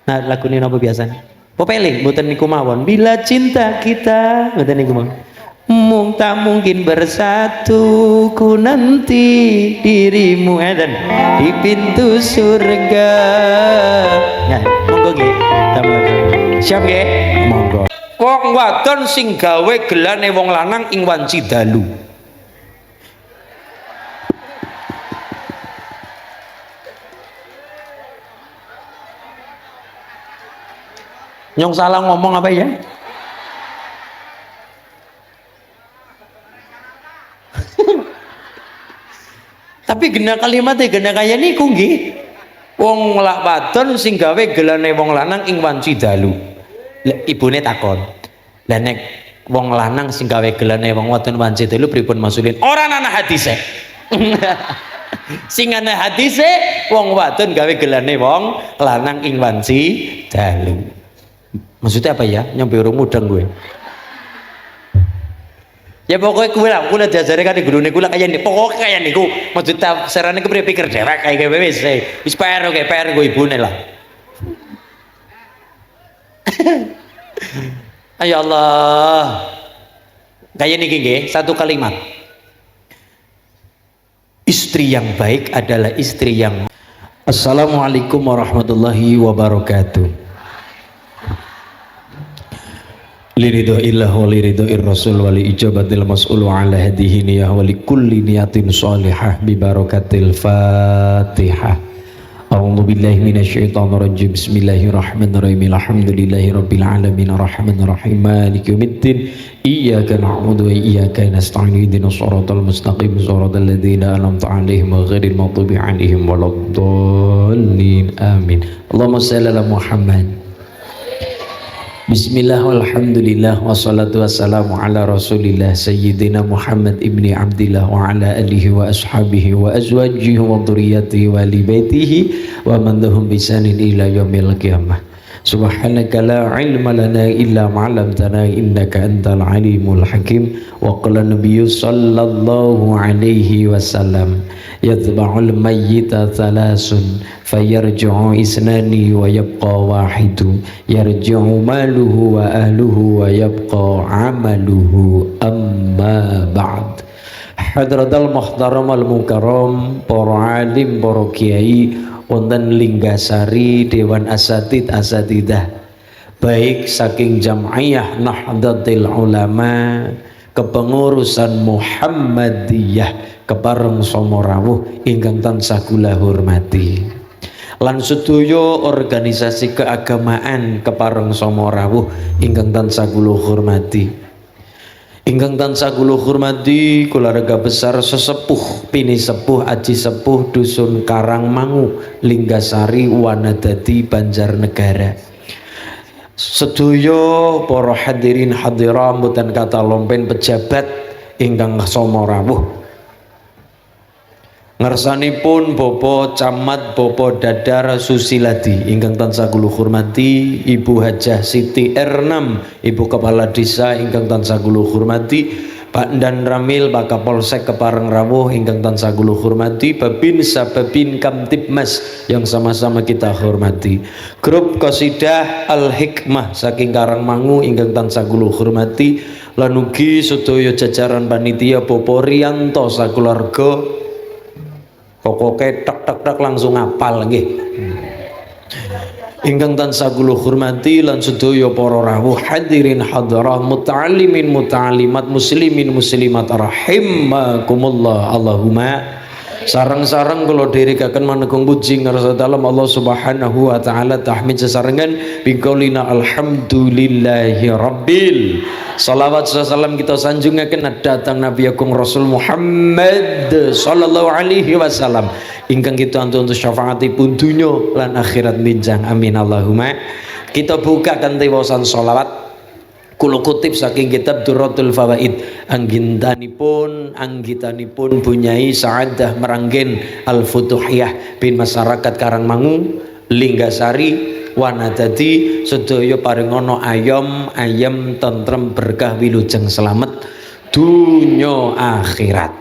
Nah lagu ini apa biasanya? Popeli, mboten niku mawon. Bila cinta kita, mboten niku mawon. Tak mungkin bersatu, ku nanti dirimu dan di pintu surga. Nah, monggo nggih. Siap nggih? Monggo. Wong wadon sing gawe gelane wong lanang ing wanci dalu. Nyong salah ngomong apa ya? Tapi gena kalimatnya gena kaya niku nggih. Wong lak wadon sing gawe gelane wong lanang ing wanci dalu. Ibune takon. Lah nek wong lanang sing gawe gelane wong wadon wanci dalu pripun maksudin? Ora ana hadise. Sing ana hadise wong wadon gawe gelane wong lanang ing wanci dalu. Maksudnya apa ya? Nyampe urung mudeng gue. Ya pokoknya gue lah, gue diajari kan di guru niku lah kayak ini, pokoknya kayak niku. Maksud sarannya gue berpikir dewek kayak gue wis PR kayak PR gue ibune lah. Ayo Allah, kayak niki nggih, satu kalimat. Istri yang baik adalah istri yang. Assalamualaikum warahmatullahi wabarakatuh. Liridho illah wa liridho'ir rasul wa li ijabatil mas'ulu ala hadihi niyah wa li kulli niyatin salihah bi barakatil fatihah. A'udzu billahi minasyaitonir rajim. Bismillahirrahmanirrahim. Alhamdulillahi rabbil alamin arrahmanir rahim maliki yaumiddin. Iyyaka na'budu wa iyyaka nasta'in ihdinas shiratal mustaqim shiratal ladzina an'amta 'alaihim ghairil maghdubi 'alaihim waladdallin. Amin. Allahumma shalli ala Muhammad. Bismillah walhamdulillah wassalatu wassalamu ala rasulillah sayyidina Muhammad ibni Abdillah wa ala alihi wa ashabihi wa azwajihi wa dhurriyyatihi wa li baitihi wa man lahum bisanin ila yaumil qiyamah. Subhanaka la ilma lana illa ma 'allamtana innaka antal alimul hakim. Wa qala nabiyyu sallallahu alaihi wasallam yatba'ul mayyita thalasun fayarji'u isnani wa yabqa wahidu yarji'u maluhu wa ahluhu wa yabqa amaluhu. Amma ba'd. Hadratal muhtaram al mukarram, para alim, para kiai wonten Linggasari, Dewan Asatid Asatidah baik saking Jam'iyah Nahdlatul Ulama, kepengurusan Muhammadiyah kepareng Somorawuh ingkang tansah kula hormati, lan sedaya organisasi keagamaan kepareng Somorawuh ingkang tansah kula hormati. Ingkang tansah kula hormati keluarga besar sesepuh Pini Sepuh Aji Sepuh Dusun Karangmangu Linggasari Wanadadi Banjarnegara. Sedaya para hadirin hadirat mboten kata lompen pejabat ingkang Somorawuh. Ngersanipun Bapak Camat Bapak Dadar Susiladi ingkang tansah kula hormati, Ibu Hajah Siti Ernam Ibu Kepala Desa ingkang tansah kula hormati, Pak Dan Ramil Pak Kapolsek Kepareng Rawuh ingkang tansah kula hormati, Babinsa Babin Kamtibmas yang sama-sama kita hormati, Grup Qasidah Al Hikmah saking Karangmangu ingkang tansah kula hormati, lan ugi sedaya jajaran panitia Bapak Riyanto sakeluarga. Pokoknya tak langsung ngapal nggih. Ingkang tansah kula hormati lan sedaya para rawuh hadirin hadirah muta'allimin muta'allimat muslimin muslimat rahimakumullah. Allahumma sareng-sareng kula dherekaken manegung puji ngarsa dalem Allah Subhanahu wa taala tahmid sesarengan bingkaulina alhamdulillahi rabbil. Salawat salam kita sanjungaken datang Nabi Agung Rasul Muhammad sallallahu alaihi wasallam ingkang kita untuk syafaatipun dunya lan akhirat minjang. Amin Allahumma. Kita buka kanthi waosan salawat kula kutip saking kitab Durratul Fawaid anggitanipun Bunyai Sa'adah Meranggen Al-Futuhiyah bin Masyarakat Karangmangu Linggasari Wanadadi sedaya paringono ayam tentrem berkah wilujeng selamat dunya akhirat.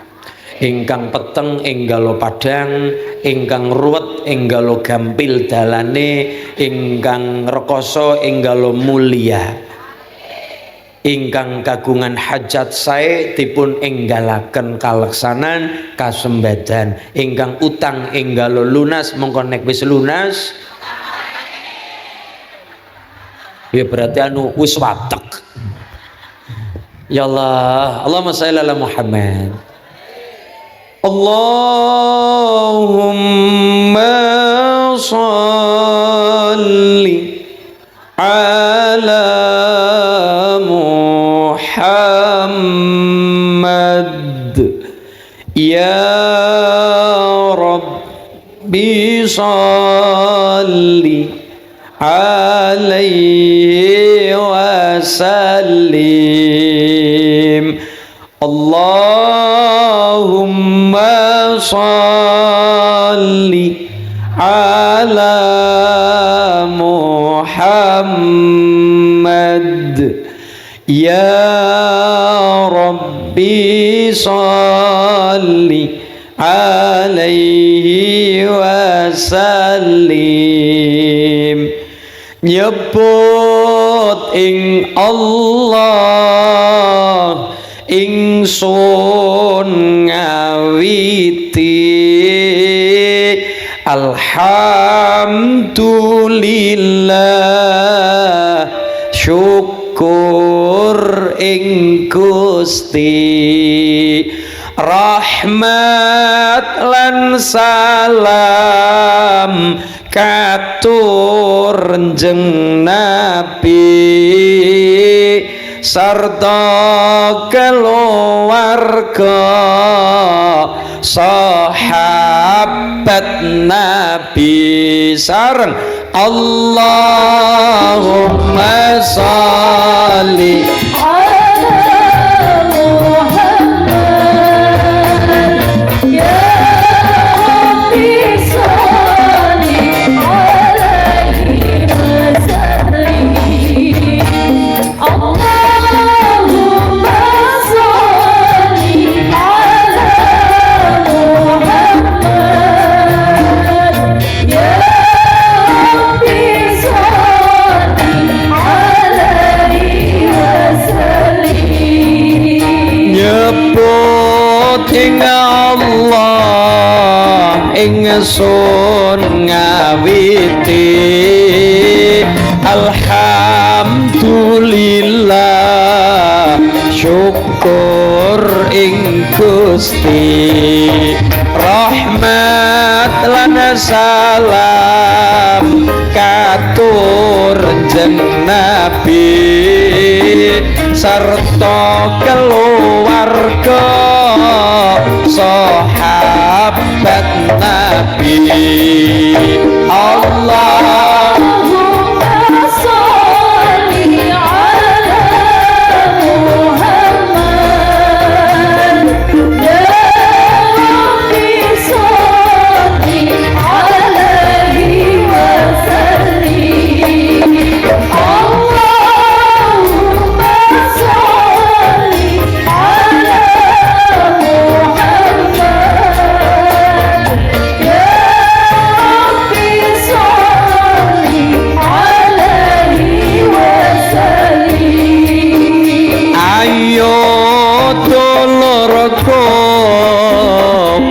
ingkang peteng enggalo padang, ingkang ruwet enggalo gampil dalane, ingkang rekoso enggalo mulia, ingkang kagungan hajat sae dipun enggalaken kaleksanan kasembadan, ingkang utang enggalo lunas mongko nek wis lunas ya berarti anu wis watek. Ya Allah, Allahumma shalli ala Muhammad. Allahumma shalli ala Muhammad. Ya Rabbi shalli alaihi wasallim. Allahumma shalli ala Muhammad. Ya Rabbi shalli alaihi wasallim. Nyebut ing Allah ingsun ngawiti alhamdulillah syukur ing Gusti, rahmat lan salam katur njeng Nabi sarta keluarga sahabat Nabi sareng Allahumma sholli Allah ingsun ngawiti alhamdulillah syukur ing Gusti, rahmat lan salam katur njeng Nabi sarta keluarga sahabat Nabi. Allahumma sholli ala Muhammad. Ya Rabbi sholli alaihi wasallim. Allahumma sholli ala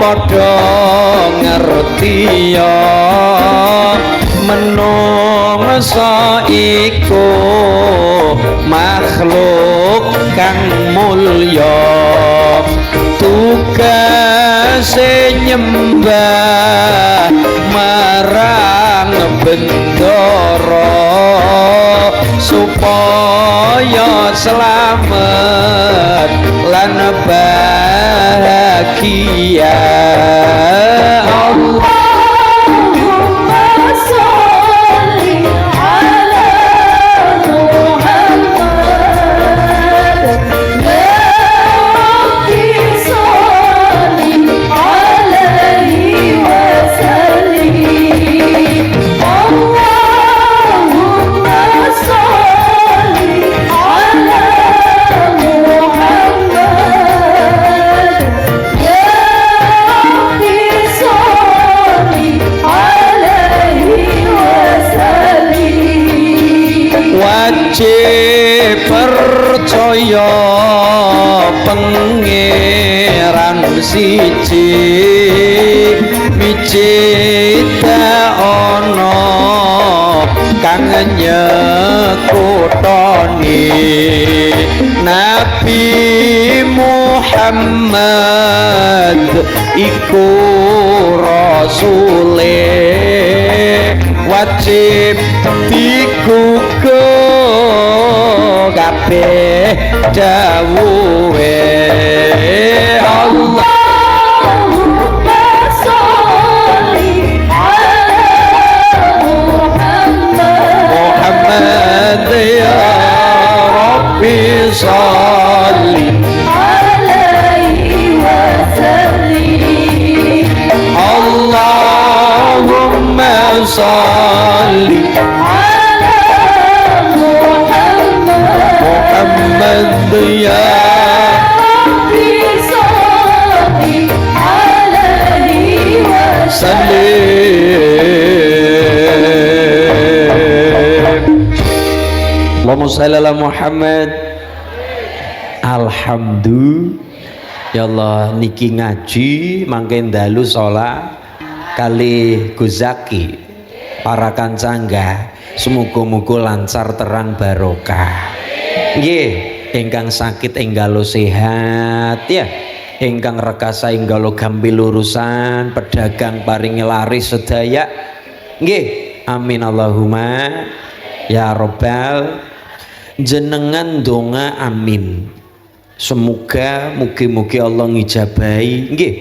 padha ngerti ya menungsa iku makhluk kang mulya, tugase nyembah marang bendara supaya selamat lan bahagia. Allahumma sholli ala Muhammad. Ya Rabbi sholli alaihi wasallim. Allahumma sholli ala Muhammad. Ya wajib percaya pangeran siji micita ono kang nyekutoni Nabi Muhammad iku rasule wajib dikuku kabeh dawuhe Allah ya Rabbi salli alaihi wa sallim Allahumma salli ala Muhammad ya Rabbi salli alaihi wa sallim Allahumma shalli ala Muhammad. Alhamdulillah ya Allah niki ngaji mangke dalu sholat kali Guzaki para kancangga semoga-moga lancar terang barokah nggih ingkang sakit enggalo sehat ya ingkang rekasa enggalo gampil urusan pedagang paringi laris sedaya nggih amin Allahumma ya Rabbal jenengan donga amin semoga mugi-mugi Allah ngijabahi nggih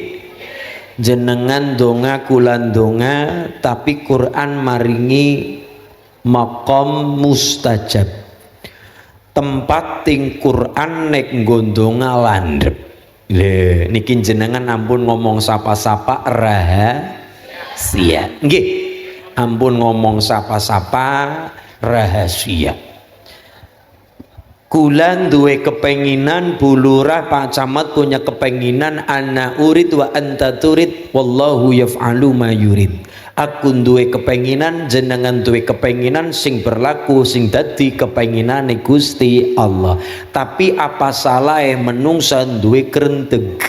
jenengan donga kulan donga tapi Quran maringi maqam mustajab tempat ting Quran nek gondonga landhep lho niki jenengan ampun ngomong sapa-sapa rahasia nggih ampun ngomong sapa-sapa rahasia Kulan duwe kepenginan bulurah Pak Camat punya kepenginan ana urid wa anta turid wallahu yaf'alu ma yurid aku duwe kepenginan jenengan duwe kepenginan sing berlaku sing dadi kepenginane Gusti Allah tapi apa salah menungsa duwe krenteg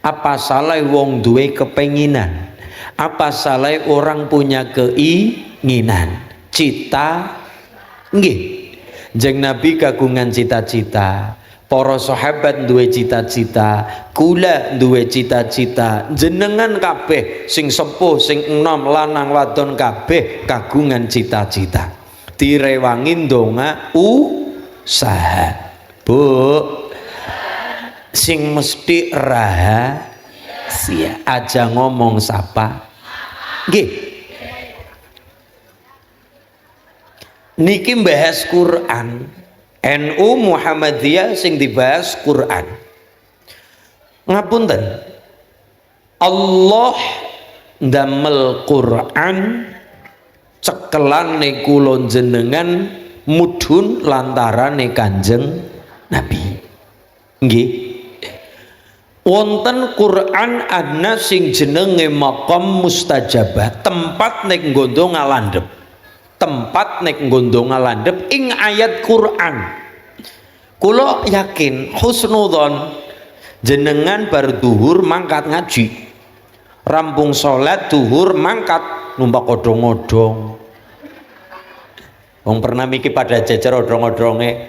apa salah wong duwe kepenginan apa salah orang punya keinginan cita nggih Jeng Nabi kagungan cita-cita para sahabat duwe cita-cita kula duwe cita-cita jenengan kabeh sing sepuh sing enom lanang wadon kabeh kagungan cita-cita direwangin donga usaha bu sing mesti rahasia aja ngomong sapa nggih niki bahas Quran NU Muhammadiyah sing dibahas Quran ngapunten Allah ndamel Quran cekelane kula jenengan mudhun lantarane Kanjeng Nabi nggih wonten Quran ana sing jenenge maqam mustajabah tempat nek nggondo ngalandhep tempat nek nggondo ngalandhep ing ayat Quran kula yakin husnudzon jenengan bar duhur mangkat ngaji rampung salat duhur mangkat numpak odong-odong wong pernah mikir pada jajar odong-odonge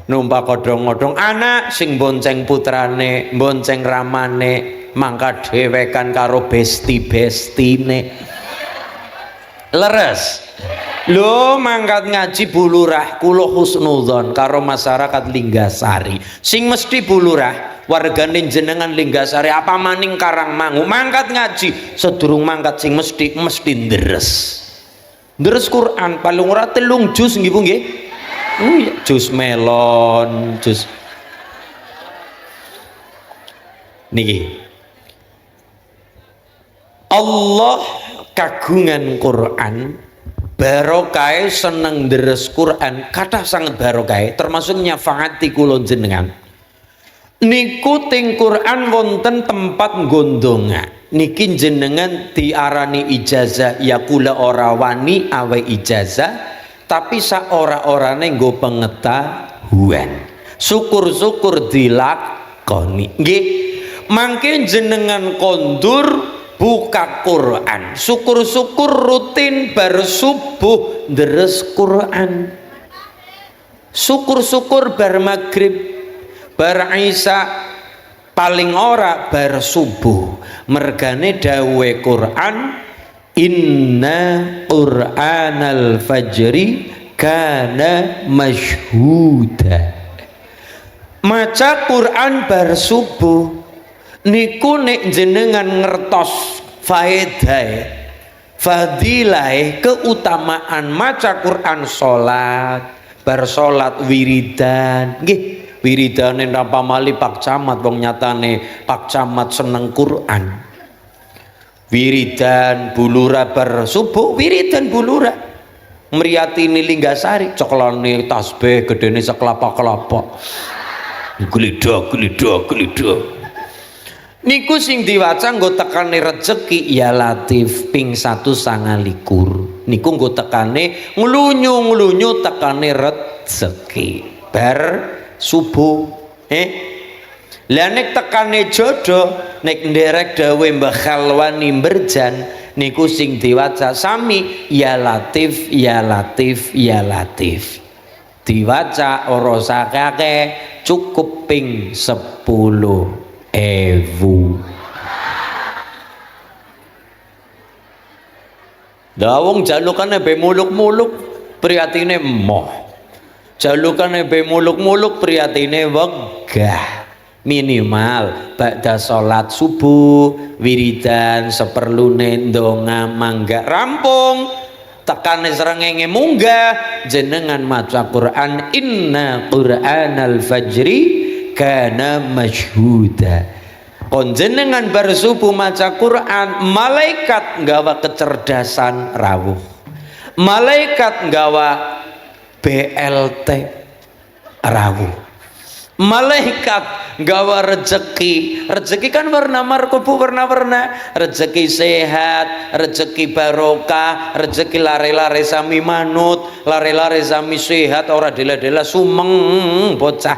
numpak odong-odong anak sing bonceng putrane bonceng ramane mangkat dhewekan karo besti-bestine leres lho mangkat ngaji bulurah kula husnudzon karo masyarakat Linggasari sing mesti bulurah wargane jenengan Linggasari apa maning Karangmangu mangkat ngaji sedurung mangkat sing mesti ndres Quran paling ora 3 juz nggih Bu nggih juz melon juz niki Allah kagungan Quran barokah seneng deres Quran kathah sangat barokah termasuk nyafaati kula jenengan niku ting Quran wonten tempat gondonga niki jenengan diarani ijazah ya kula ora wani awe ijazah tapi saora-orane nggo pengetahuan. Syukur-syukur dilakoni. Nggih, mangke jenengan kondur buka Quran. Syukur-syukur rutin bar subuh deres Quran. Syukur-syukur bar maghrib, bar isya, paling ora bar subuh. Mergane dawuhe Quran, inna Qur'anal fajri kana masyhuda. Maca Quran bar subuh niku nek jenengan ngertos faedahe, fadilahe, keutamaan maca Quran salat, bar salat wiridan. Nggih, wiridane napa mali Pak Camat wong nyatane Pak Camat seneng Quran. Wiridan bulura bar subuh, wiridan bulura. Mriyatine Linggasari coklane tasbih gedene sekelapa-kelapa. Gelido niku sing diwaca nggo tekane rejeki ya Latif ping 129 niku nggo tekane nglunyu tekane rejeki bar subuh. Lah nek tekane jodoh, nek nderek dawe Mbah Khalwani Berjan niku sing diwaca sami ya Latif ya Latif ya Latif. Diwaca ora sakake, cukup ping 10.000. Dawung jalukane be muluk-muluk priyatine emoh. Jalukane be muluk-muluk priyatine wegah. Minimal ba'da salat subuh wiridan seperlune ndonga mangga rampung. Tekane srengenge munggah jenengan maca Quran, inna Qur'anal fajri kana masyhuda. Kon jenengan bar subuh maca Quran, malaikat nggawa kecerdasan rawuh, malaikat nggawa BLT rawuh, malaikat gawa rezeki. Rezeki kan warna markubu, warna-warna. Rezeki sehat, rezeki barokah, rezeki lare-lare sami manut, lare-lare sami sehat, ora dela-dela sumeng bocah,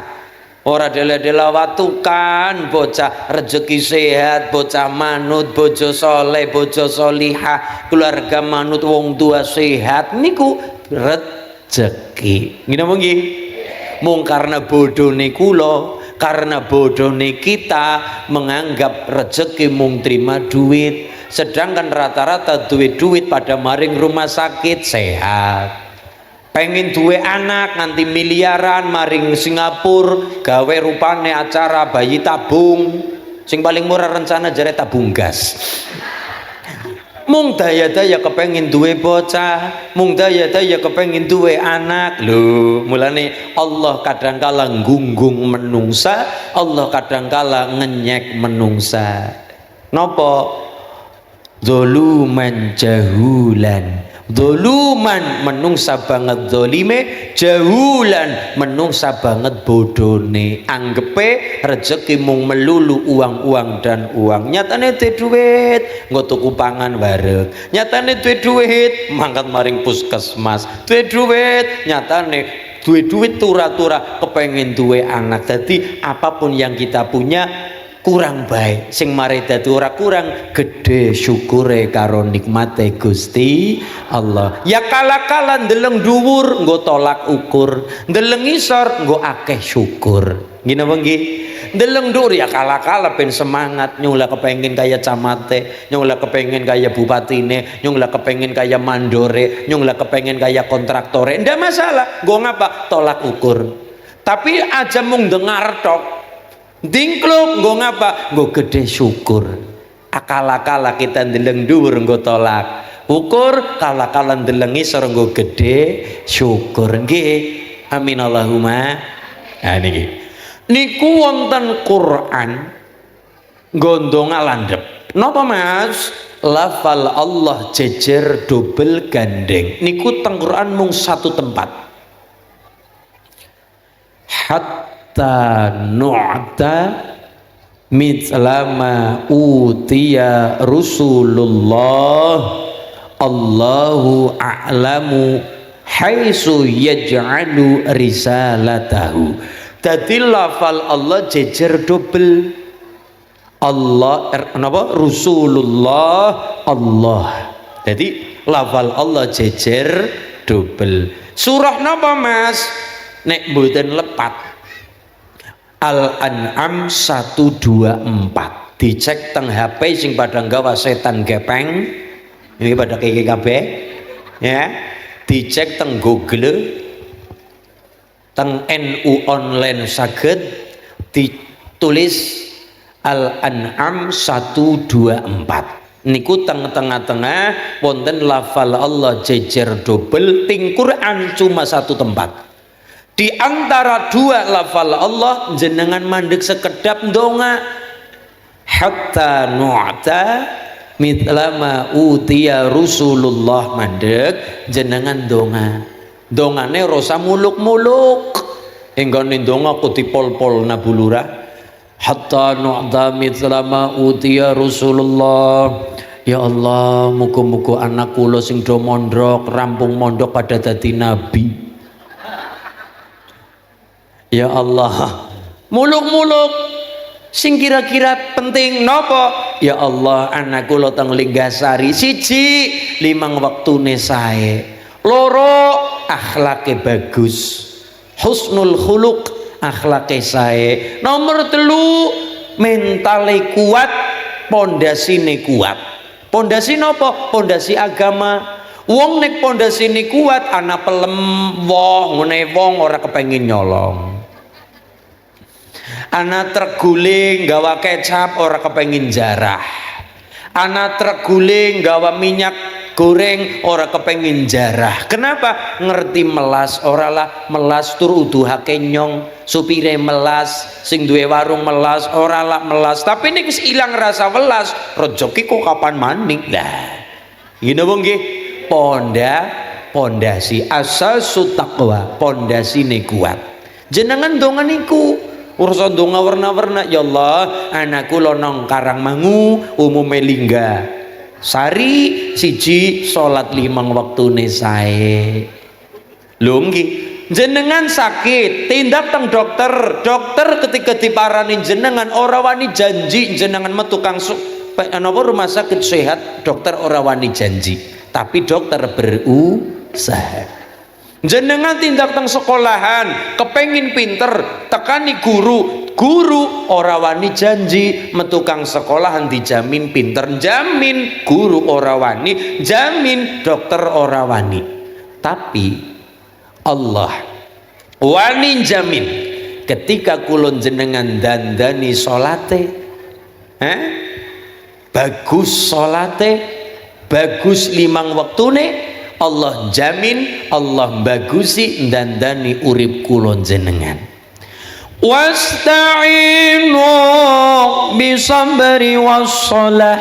ora dela-dela watukan bocah. Rezeki sehat, bocah manut, bojo soleh, bojo solihah, keluarga manut, wong tua sehat, niku rezeki. Ngene nggih. Mung karena bodone kula, karena bodone kita menganggap rezeki mung terima duit, sedangkan rata-rata duit pada maring rumah sakit sehat. Pengen duwe anak nganti miliaran maring Singapura gawe rupane acara bayi tabung, sing paling murah rencana jare tabung gas. Mung daya-daya kepengin duwe bocah, mung daya-daya kepengin duwe anak. Lho, mulane Allah kadangkala nggunggung menungsa, Allah kadangkala ngenyek menungsa. Napa? Zuluman jahulan. Zuluman menungsa banget zalime, jahulan menungsa banget bodone. Anggepe rezeki mung melulu uang-uang dan uang. Nyatane duwe duit nggo tuku pangan bareng. Nyatane duwe duit mangkat maring puskesmas. Duwe duit nyatane duwe duit tura-tura kepengin duwe anak. Jadi apapun yang kita punya kurang baik, sing mari dadi ora kurang gede syukure karo nikmate Gusti Allah. Ya kala-kala ndeleng dhuwur nggo tolak ukur, ndeleng isor nggo akeh syukur. Ngene apa nggih? Ndeleng dhuwur ya kala-kala ben semangat, nyula kepengin kaya camate, nyula kepengin kaya bupatine, nyula kepengin kaya mandore, nyula kepengin kaya kontraktore. Ndak masalah, nggo ngapa? Tolak ukur. Tapi aja mung dengar tok. Dingkluk nggo ngapa? Nggo gede syukur. Akala-kala kita ndeleng dhuwur nggo tolak ukur, kala-kala ndeleng isor nggo gede syukur. Nggih. Amin Allahumma. Nah niki. Niku wonten Quran gondonga landhep. Napa Mas? Lafal Allah jejer dobel gandeng. Niku teng Quran mung satu tempat. Nu'ta mitlama utiya Rasulullah Allahu a'lamu haitsu yaj'alu risalatahu. Dadi lafal Allah jejer dobel. Allah napa Rasulullah Allah. Jadi lafal Allah jejer dobel. Surah napa Mas? Nek mboten lepat Al-An'am 124. Dicek teng HP sing pada nggawa setan gepeng. Ini pada kiki kabeh. Ya. Dicek teng Google, teng NU online saged ditulis Al-An'am 124. Niku teng tengah-tengah wonten lafal Allah jejer dobel ting Quran cuma satu tempat. Di antara dua lafal Allah jenengan mandek sekedap ndonga hatta nu'ta mitlama utiya Rasulullah mandek jenengan ndonga. Dongane rosa muluk-muluk. Enggone ndonga ku dipol-pol nabulura. Hatta nu'ta mitlama utiya Rasulullah. Ya Allah, muga-muga anak kula sing do mondok, rampung mondok pada dadi nabi. Ya Allah, muluk-muluk sing kira-kira penting nopo? Ya Allah, anak kula teng Linggasari siji limang wektune sae, loro akhlake bagus, husnul khuluq akhlake sae, nomor telu mentale kuat, pondasine kuat. Pondasi nopo? Pondasi agama. Wong nek pondasine kuat, anak pelem woh ngene wong ora kepengin nyolong. Anak terguling gawa kecap ora kepengin jarah. Anak terguling gawa minyak goreng ora kepengin jarah. Kenapa? Ngerti melas, ora lah melas tur uduhake nyong. Supire melas, sing duwe warung melas, ora lah melas. Tapi nek wis ilang rasa welas, rezeki kok kapan maning. Lah. Ngene wong nggih, pondasi asasu taqwa, pondasine kuat. Jenengan donga niku urusan donga warna-warna. Ya Allah, anakku lo nang Karangmangu umume lingga sari siji salat limang wektune sae. Lho nggih, jenengan sakit tindak teng dokter. Dokter ketika diparani jenengan ora wani janji jenengan metu kang napa rumah sakit sehat, dokter ora wani janji, tapi dokter berusaha. Jenengan tindak teng sekolahan kepengin pinter tekani guru ora wani janji metu kang sekolahan dijamin pinter, jamin guru ora wani, jamin dokter ora wani, tapi Allah wani jamin ketika kulon jenengan dandani salate bagus, salate bagus limang wektune, Allah jamin, Allah bagusi dandani urip kulon jenengan. Wasta'inu bisabri wassalah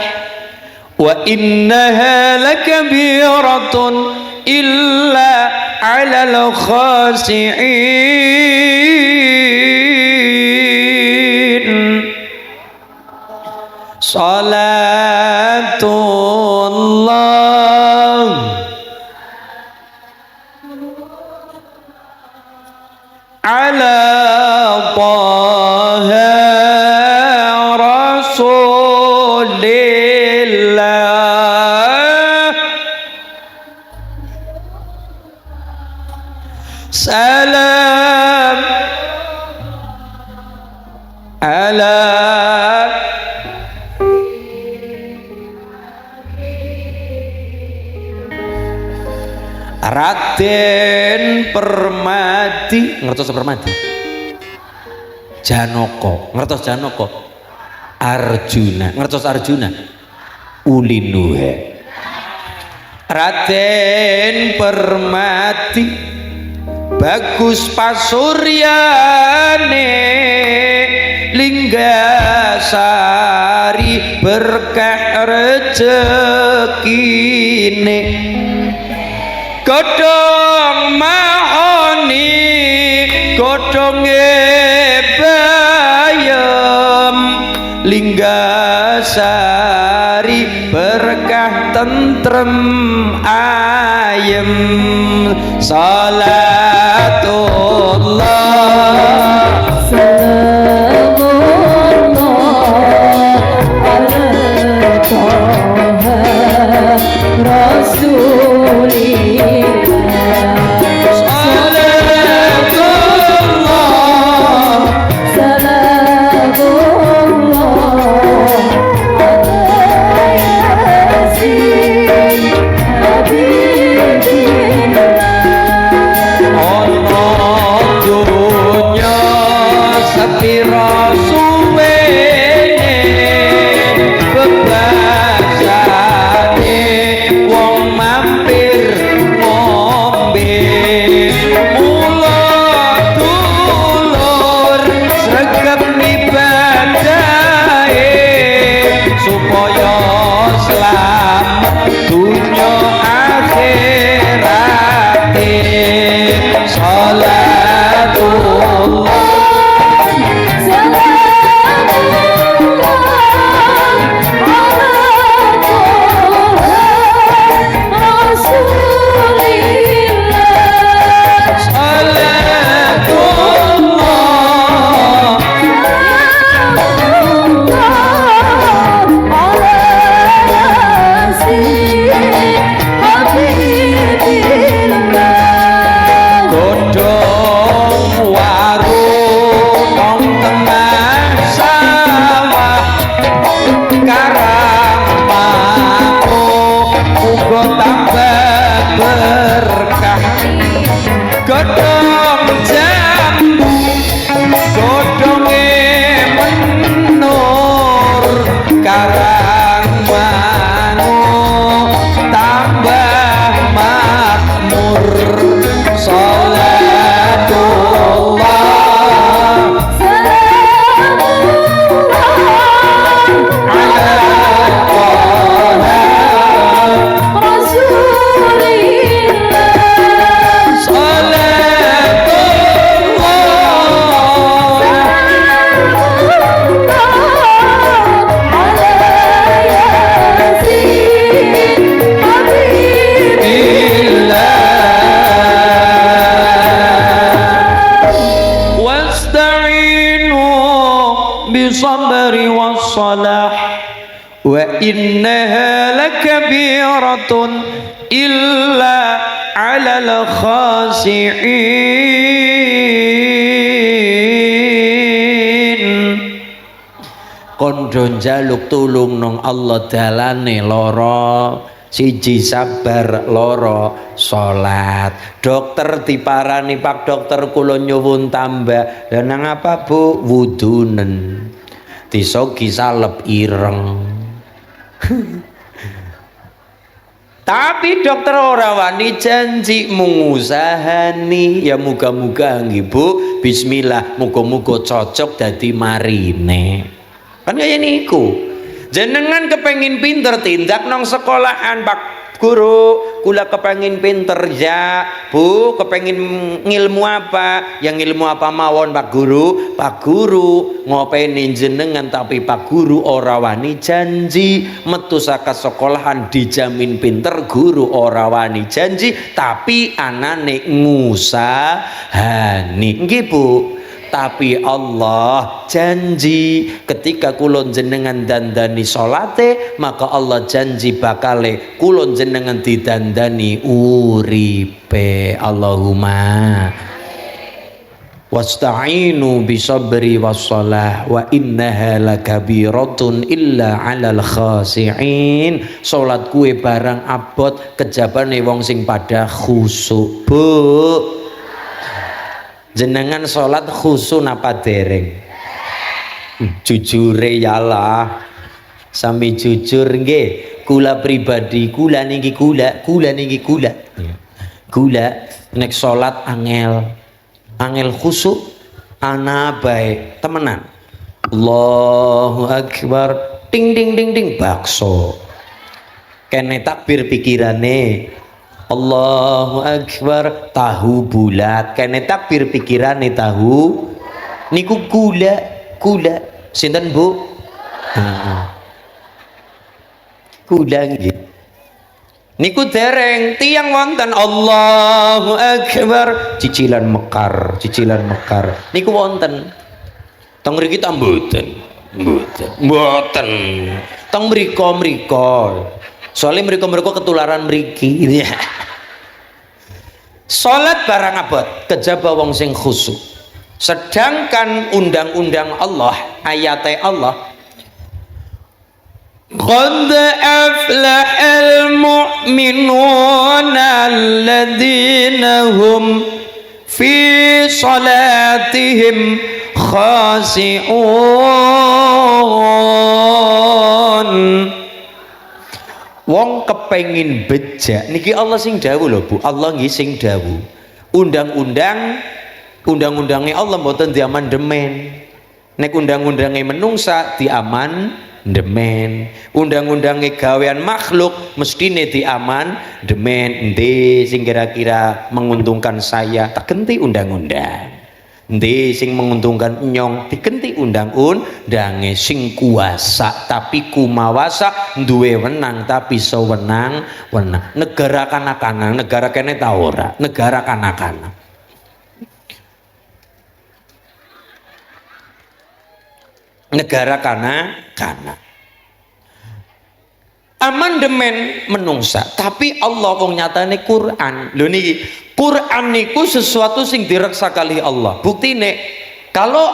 wa innaha lakabiratun illa 'alal khasi'in. Salatullah ala taha rasulillah salam ala Raden Permadi. Ngertos Permadi? Janoko. Ngertos Janoko? Arjuna. Ngertos Arjuna? Ulinuhe. Raden Permadi bagus pasuryane Linggasari berkah rezekine godhong mahoni godhonge bayem Linggasari berkah tentrem ayem salatullah salamullah ala Taha Rasulillah bisabri wassalah wa innaha lakabiratun illa 'alal khasi'in. Kondo njaluk tulung nang Allah dalane loro, siji sabar, loro salat. Dokter diparani, Pak dokter kula nyuwun tambah. Lah nang apa Bu? Wudunen. Disogi salep ireng. Tapi dokter ora wani janji mengusahani. Ya muga-muga nggih Bu. Bismillah, muga-muga cocok dadi marine. Kan kaya niku. Jenengan kepengin pinter tindak nang sekolahan Pak Guru, kula kepengin pinter ya Bu, kepengin ngilmu apa? Yang ilmu apa mawon Pak Guru? Pak Guru ngopeni jenengan tapi Pak Guru ora wani janji metu saka sekolahan dijamin pinter, guru ora wani janji tapi anane ngusahani nggih Bu. Tapi Allah janji ketika kulon jenengan dandani salate, maka Allah janji bakale kulon jenengan didandani uripe. Allahumma wasta'inu bisabri wassalah wa innaha lakabiratun illa 'alal khasi'in. Salat kuwe barang abot kejabane wong sing pada khusuk. Bu, jenengan sholat khusyuk napa dereng? Jujure yalah, sami jujur nggih. Kula pribadi, kula niki kula nek sholat angel khusyuk ana bae temenan. Allahu akbar, ting ding ding ding bakso. Kene takbir pikirane Allahu akbar, tahu bulat. Kene takbir pikirane tahu niku gula sinten Bu? Gula nggih. Niku dereng tiang wonten Allahu Akbar cicilan mekar niku wonten teng mriki ta mboten teng mriko soalnya mriko ketularan mriki ya. Salat barang abot kejaba wong sing khusyuk, sedangkan undang-undang Allah ayat Allah qad aflahal mu'minuna alladzina hum fi salatihim khasi'un. Wong kepengin bejak niki Allah sing dawuh lho Bu, Allah nggih sing dawuh. Undang-undangnya Allah mboten diamandemen. Nek undang-undangnya menungsa diamandemen. Undang-undangnya gawean makhluk mestine diamandemen. Endi sing kira-kira menguntungkan saya tak genti undang-undang. Endi sing menguntungkan nyong digenti undang-undange. Sing kuasa tapi kumawasa duwe wenang tapi sewenang negara kanak-kanak negara kene ta ora negara kanak-kanak negara kanak-kanak amandemen menungsa tapi Allah wong nyatane Quran lho niki Quran niku sesuatu sing direksa kali Allah buktine kalau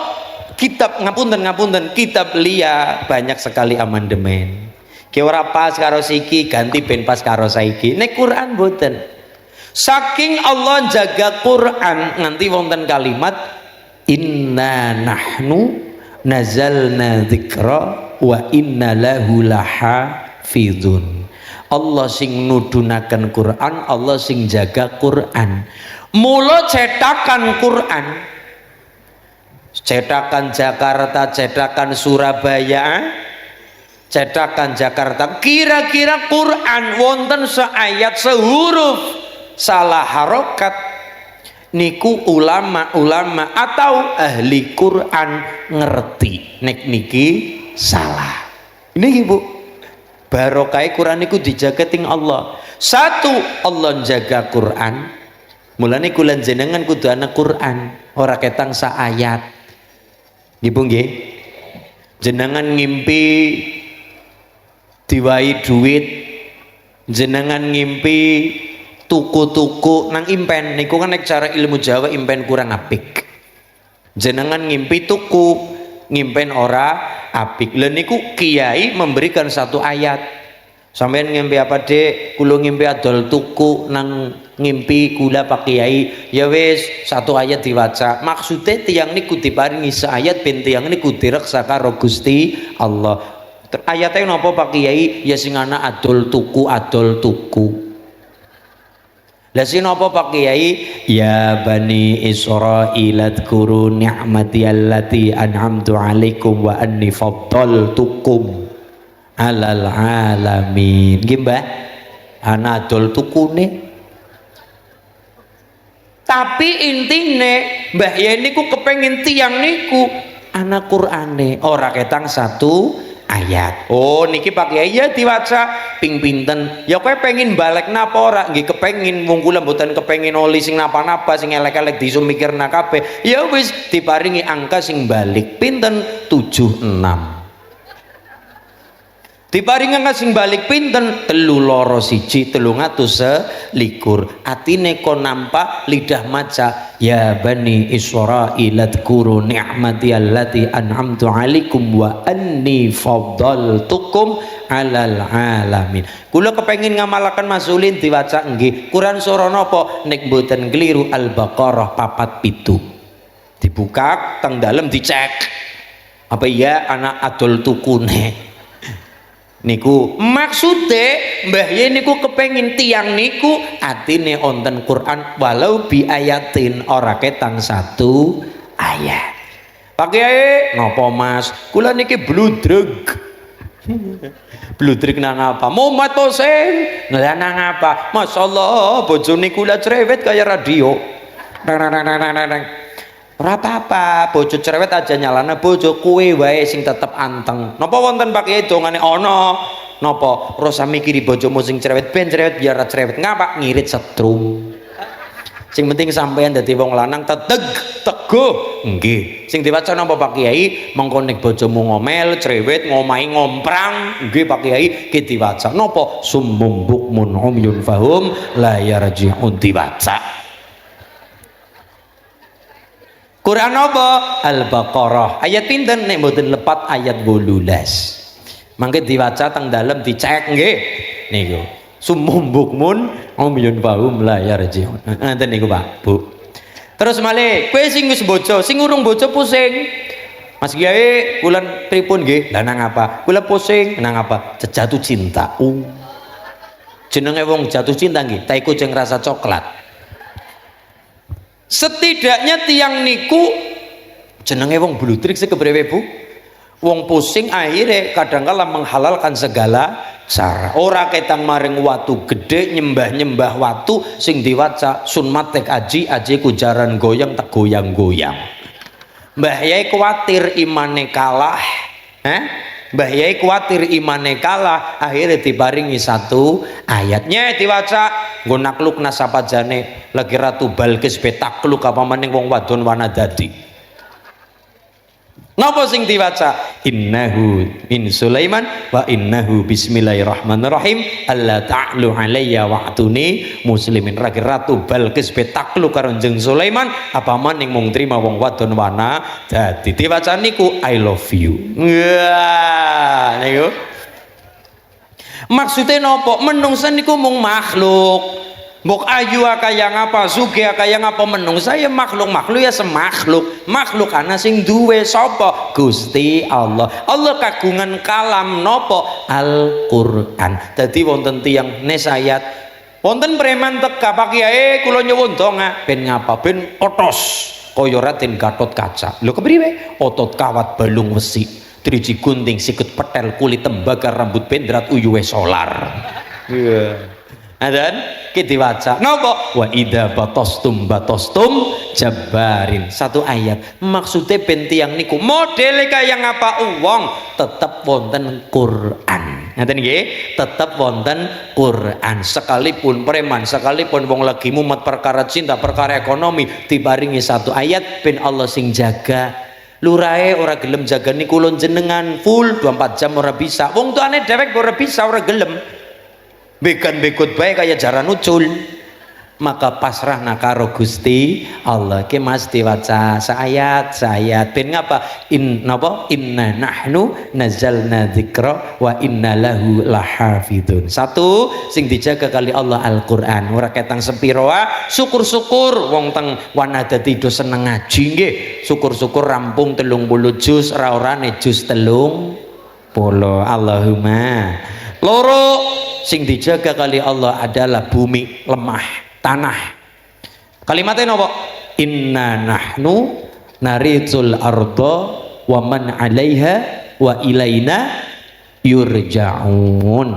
kitab ngapunten kitab liya banyak sekali amandemen ki ora pas karo siki ganti ben pas karo saiki nek Quran boten saking Allah jaga Quran nganti wonten kalimat inna nahnu nazalna dzikra wa inna lahu lahafizun. Allah sing nudunaken Quran, Allah sing jaga Quran. Mula cetakan Quran, cetakan Jakarta, cetakan Surabaya, cetakan Jakarta, kira-kira Quran wonten seayat sehuruf salah harokat niku ulama-ulama atau ahli Quran ngerti nek niki salah. Ini Bu barokah Quran niku dijaga ting Allah. Satu Allah jaga Quran. Mulane kula jenengan kudu ana Quran, ora ketang sa ayat. Nggih Bu nggih. Jenengan ngimpi diwai duit, jenengan ngimpi tuku-tuku nang impen niku kan nek cara ilmu Jawa impen kurang apik. Jenengan ngimpi tuku, ngimpen ora apik. Lha niku kiai memberikan satu ayat. Sampeyan ngimpi apa Dek? Kula ngimpi adol tuku nang ngimpi kula Pak Kiai. Ya wis satu ayat diwaca. Maksudnya tiyang niku diparingi seayat ben tiyang niku direksa karo Gusti Allah. Ayatnya napa Pak Kiai? Ya sing ana adol tuku. Lah sing napa Pak Kiai? Ya Bani Israil adkuru ni'mati allati an'amtu 'alaikum wa anni faddaltukum 'alal 'alamin. Nggih Mbah. Ana adol tukune. Tapi intine Mbah Yen niku kepengin tiyang niku ana Qur'ane ora ketang satu ayat. Oh niki Pak Kiai ya diwaca ping pinten. Ya kowe pengin balik napa ora? Nggih kepengin wong kula mboten kepengin oli sing napa-napa sing elek-elek diiso mikirna kabeh. Ya wis diparingi angka sing balik pinten 76. Diparingi angka sing balik pinten 321 321. Atine kon nampak lidah maca ya Bani Israil adkuru ni'mati allati an'amtu 'alaikum wa anni faddaltukum 'alal 'alamin. Kula kepengin ngamalaken masulin diwaca nggih. Quran surah napa nek mboten keliru Al-Baqarah 47. Dibuka teng dalem dicek. Apa ya anak adol tukune. Niku maksude Mbah Yen niku kepengin tiang niku atine onten Quran walau bi ayatin ora ketang satu ayat. Pak Kiai napa Mas? Kula niki bludreg. Bludreg nang apa? Mumet posen. Lah nang apa? Masyaallah bojone kula cerewet kaya radio. Ora apa-apa, bojo cerewet aja nyalana bojo kuwe wae sing tetep anteng. Napa wonten Pak Kiai dongane ana Napa? Rasa mikiri bojomu sing cerewet ben cerewet biar ra cerewet. Ngapa? Ngirit setrum. Sing penting sampean dadi wong lanang teguh. Nggih. Sing diwaca napa Pak Kiai? Mengko nek bojomu ngomel, cerewet, ngomahi ngomprang, nggih Pak Kiai ki diwaca. Napa? Summum bukmun umyun fahum la yarji'un diwaca. Quran apa? Al-Baqarah. Ayat pinten nek mboten lepat ayat 18. Mangke diwaca teng dalem dicek nggih. Niku. Summum bukmun umyun fahum la yarji'un. Ngoten niku Pak, Bu. Terus malih, kowe sing wis bojo, sing urung bojo pusing. Mas Kiai, kula pripun nggih? Lah nang apa? Kula pusing nang apa? Jatuh cinta. Jenenge wong jatuh cinta nggih, ta iku jeng rasa coklat. Setidaknya tiang niku jenenge wong bludrik sekebriwe Bu? Wong pusing akhirnya kadangkala menghalalkan segala cara. Ora ketang maring watu gede nyembah-nyembah watu sing diwaca sun matek aji ku jaran goyang tak goyang-goyang. Mbah Yai kuwatir imane kalah. Mbah Yai kuwatir imane kalah, akhirnya diparingi satu ayatnya diwaca nggo nakluk nasapajane lagi Ratu Balkis betakluk apa maning wong wadon wanadadi. Napa sing diwaca? Innahu min Sulaiman wa innahu bismillahirrahmanirrahim alla ta'lu alayya wa'tuni muslimin. Ragi Ratu Balkis betakluk karo jeneng Sulaiman apa maning mung trima wong wadon wana dadi. Diwaca niku I love you. Wah, niku. Maksudnya napa? Menungsa niku mung makhluk. Mbok ayu kaya ngapa, sugih kaya ngapa menungsa ya makhluk ya semakhluk. Makhluk ana sing duwe sapa? Gusti Allah. Allah kagungan kalam napa? Al-Qur'an. Dadi wonten tiyang nesayat wonten preman teka Pak Kiai kula nyuwun donga ben ngapa? Ben otos kaya Raden Gatot Kaca. Lho kepriwe? Otot kawat balung wesi, driji gunting sikut petel kulit tembaga rambut bendrat uyuwe solar. Iya. Dan kita baca napa wa idza batostum jabarin. Satu ayat maksudnya bentiang niku modele kaya ngapa uang tetap wonten Quran. Ngaten nggih, tetap wonten Quran. Sekalipun preman, sekalipun wong lagi mumet perkara cinta, perkara ekonomi, diparingi satu ayat ben Allah sing jaga. Lurae ora gelem jaga niku lon jenengan full 24 jam ora bisa. Wong tuane dhewek ora bisa, ora gelem. Bekan bekut baik kayak jaran ucul, maka pasrah nakaro Gusti Allah. Ke mas diwaca saayat ben ngapa inna nahnu nazzalna dzikra wa inna lahu lahafidun. Satu sing dijaga kali Allah Al-Qur'an. Ora ketang sepiro syukur-syukur wong teng wanadati do seneng ngaji nggih. Syukur-syukur rampung 30 juz ra orane juz 30. Allahumma. Loro sing dijaga kali Allah adalah bumi, lemah, tanah. Kalimatnya napa? Inna nahnu narithul arda wa man 'alaiha wa ilaina yurja'un.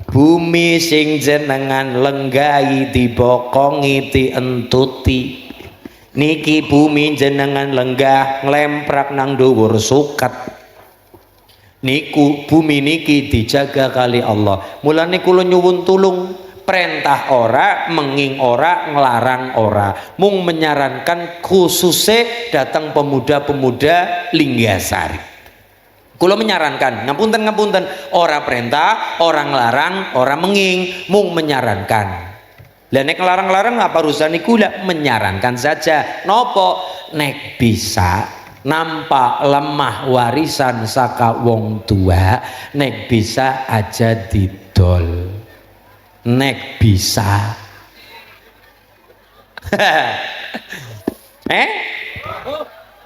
Bumi sing jenengan lenggahi dibokongi dientuti. Niki bumi jenengan lenggah nglemprak nang dhuwur suket. Niku bumi niki dijaga kali Allah. Mulane kula nyuwun tulung, perintah ora, menging ora, ngelarang ora, mung menyarankan khususnya datang pemuda-pemuda Linggasari. Kula menyarankan, ngapunten, ora perintah, ora ngelarang, ora menging, mung menyarankan. Lah nek ngelarang-larang apa urusan niku? Lah menyarankan saja. Nopo nek bisa nampak lemah warisan saka wong tua, nek bisa aja didol, nek bisa.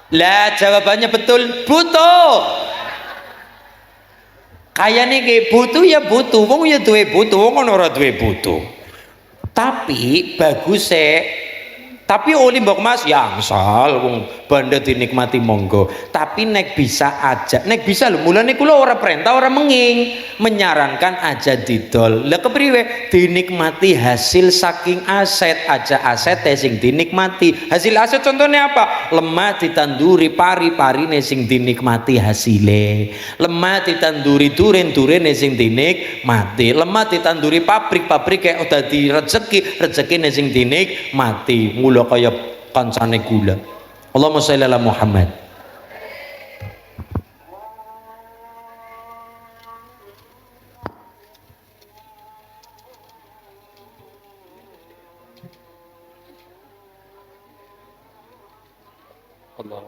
Lah jawabannya betul, butuh. Kayak nih butuh ya butuh, wong ya duwe butuh, wong ora duwe butuh. Tapi bagus Tapi oli mbok Mas ya misal wong banda dinikmati monggo. Tapi nek bisa aja, nek bisa lho. Mulane kula ora perintah, ora menging, menyarankan aja didol. Lah kepriwe? Dinikmati hasil saking aset aja, aset sing dinikmati. Hasil aset contohnya apa? Lemah ditanduri pari-parine sing dinikmati hasile. Lemah ditanduri duren-durene sing dinikmati. Lemah ditanduri pabrik-pabrik kayak udah di rezekine sing dinikmati. Mula kaya kancane gula. Allahumma sholli ala Muhammad. Allah.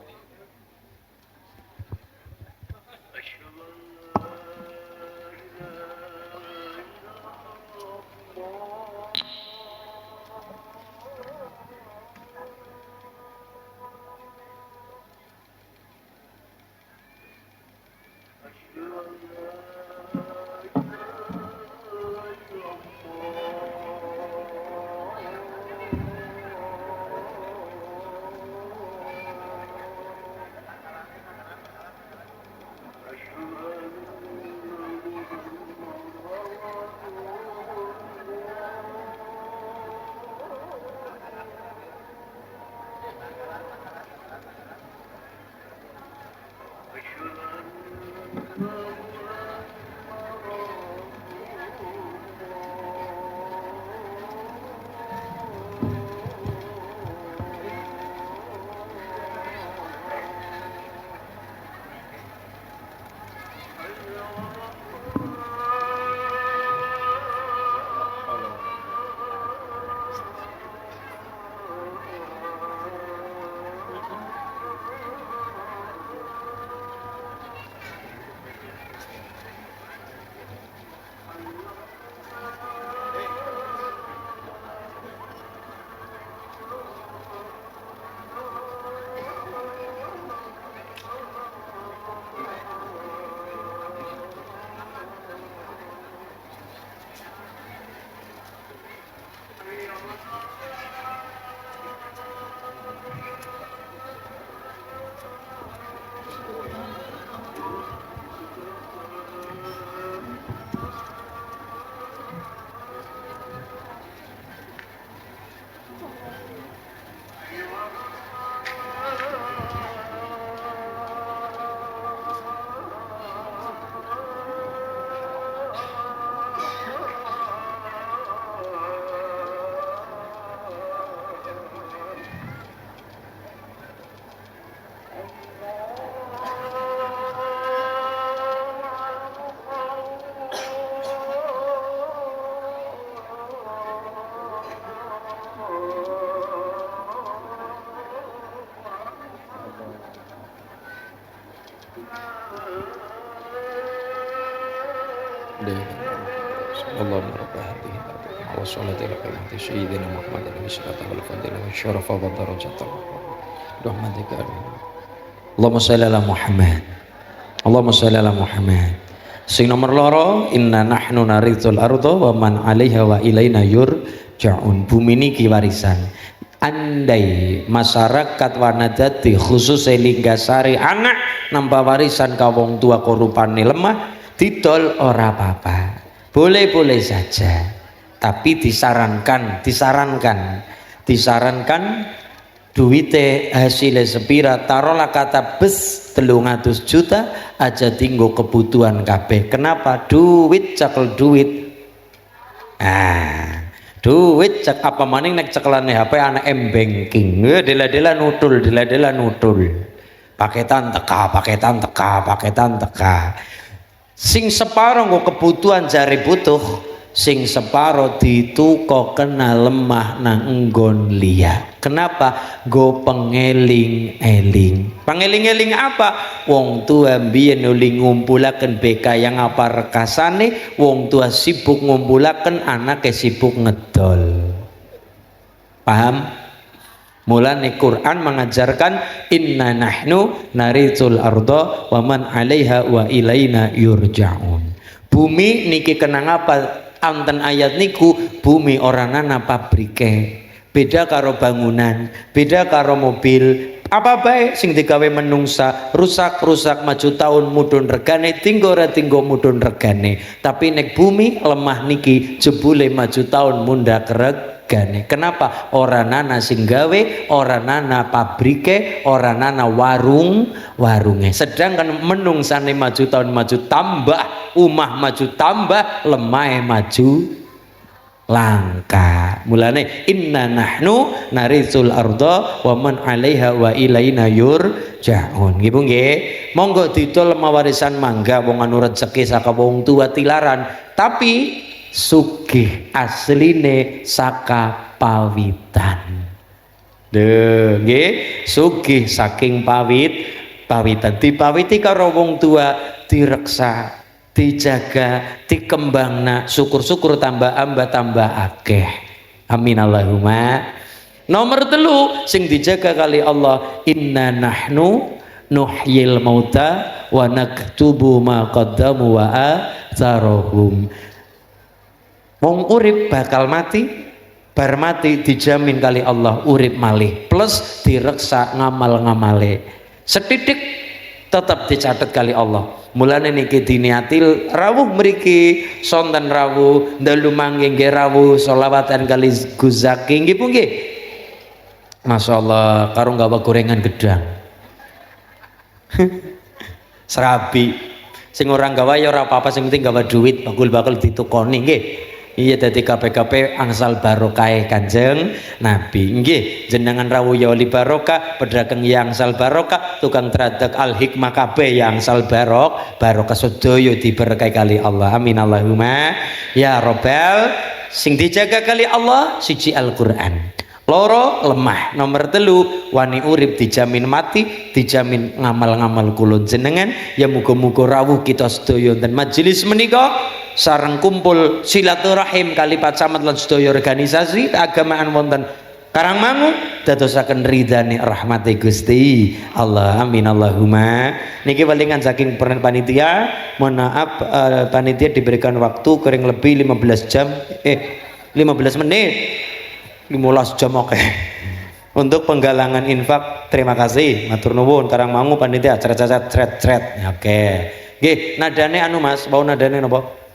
اللهم رب هذه والصلاة إلى قيامة سيدنا محمد الصلاة والفضيلة والشرف والدرجة برحمتك اللهم صل على محمد اللهم صل على Muhammad. Sing nomor loro, inna nahnu narithul arda wa man 'alaiha wa ilaina yurja'un. Bumi niki warisan. Andai masyarakat wanadati khusus linggasari anak nambah warisan ka wong tua korupane lemah didol ora apa-apa. Boleh-boleh saja. Tapi disarankan duwite hasilnya sepira taruhlah kata bes 300 juta aja tinggo kebutuhan kabeh. Kenapa? Duit cekel duit. Duit cek apa maning nek cekelane HP anak m-banking. Dela-dela nutul. Paketan teka. Sing separo nggo kebutuhan jari butuh, sing separo dituko kena lemah nang enggon liya. Kenapa? Go pengeling-eling. Pengeling-eling apa? Wong tua mbiyen nuli ngumpulaken BK yang apa rekasane, wong tua sibuk ngumpulaken, anake sibuk ngedol. Paham? Mulane Quran mengajarkan inna nahnu narithul arda wa man 'alaiha wa ilaina yurja'un. Bumi niki kenang apa? Anten ayat niku bumi orang nana pabrike. beda karo bangunan, beda karo mobil. Apa baik sing digawe menungsa rusak-rusak maju tahun mudhun regane tinggo ora tinggo mudhun regane, tapi nek bumi lemah niki jebule maju tahun mundak regane. Kenapa? Ora nana sing gawe, ora nana pabrike, ora nana warunge. Sedangkan menungsane maju tahun maju tambah, umah maju tambah, lemah maju langka. Mulane inna nahnu narisul arda wa man 'alaiha wa ilaina yurja'un. Nggih Bu nggih. Monggo didol mawarisan mangga wong anu rezeki saka wong tua tilaran, tapi sugih asline saka pawitan. Nggih, sugih saking pawitan. Dipawiti karo wong tua, direksa, dijaga, dikembangna, syukur-syukur tambah amba tambah akeh. Amin Allahumma. Nomor 3 sing dijaga kali Allah, inna nahnu nuhyil mauta wa naktubu ma qaddamu wa atharuhum. Wong urip bakal mati, bar mati dijamin kali Allah urip malih, plus direksa ngamal-ngamale. Setitik tetap dicatat kali Allah. Mulane niki diniatil rawuh mriki sonten rawuh dalu mangke nggih rawuh selawatan kali Guzaki nggih Bu nggih. Masyaallah karo gawa gorengan gedang. Serabi. Sing ora gawa ya ora apa-apa, sing penting gawa duit bakul-bakul ditukoni nggih. Iya dadi KPKP angsal barokah Kanjeng Nabi. Nggih, jenengan rawuh ya oli barokah, pedagang ya angsal barokah, tukang tradak al hikmah kabeh ya angsal barokah sedaya diberkahi kali Allah. Amin Allahumma ya robbal. Sing dijaga kali Allah siji Al-Qur'an. Loro lemah. Nomor 3 wani urip dijamin mati, dijamin ngamal-ngamal kula jenengan. Ya muga-muga rawuh kita sedaya dan majelis menika sareng kumpul silaturahim kali pacamat lan sedaya organisasi keagamaan wonten Karangmangu dadosaken ridhane rahmati Gusti Allah. Amin Allahumma. Niki palingan saking panitia, mohon maaf panitia diberikan waktu kurang lebih 15 jam 15 menit 15 jam oke. Untuk penggalangan infak terima kasih matur nuwun Karangmangu panitia cret. Oke. Nggih, nadane anu Mas, mau nadane napa?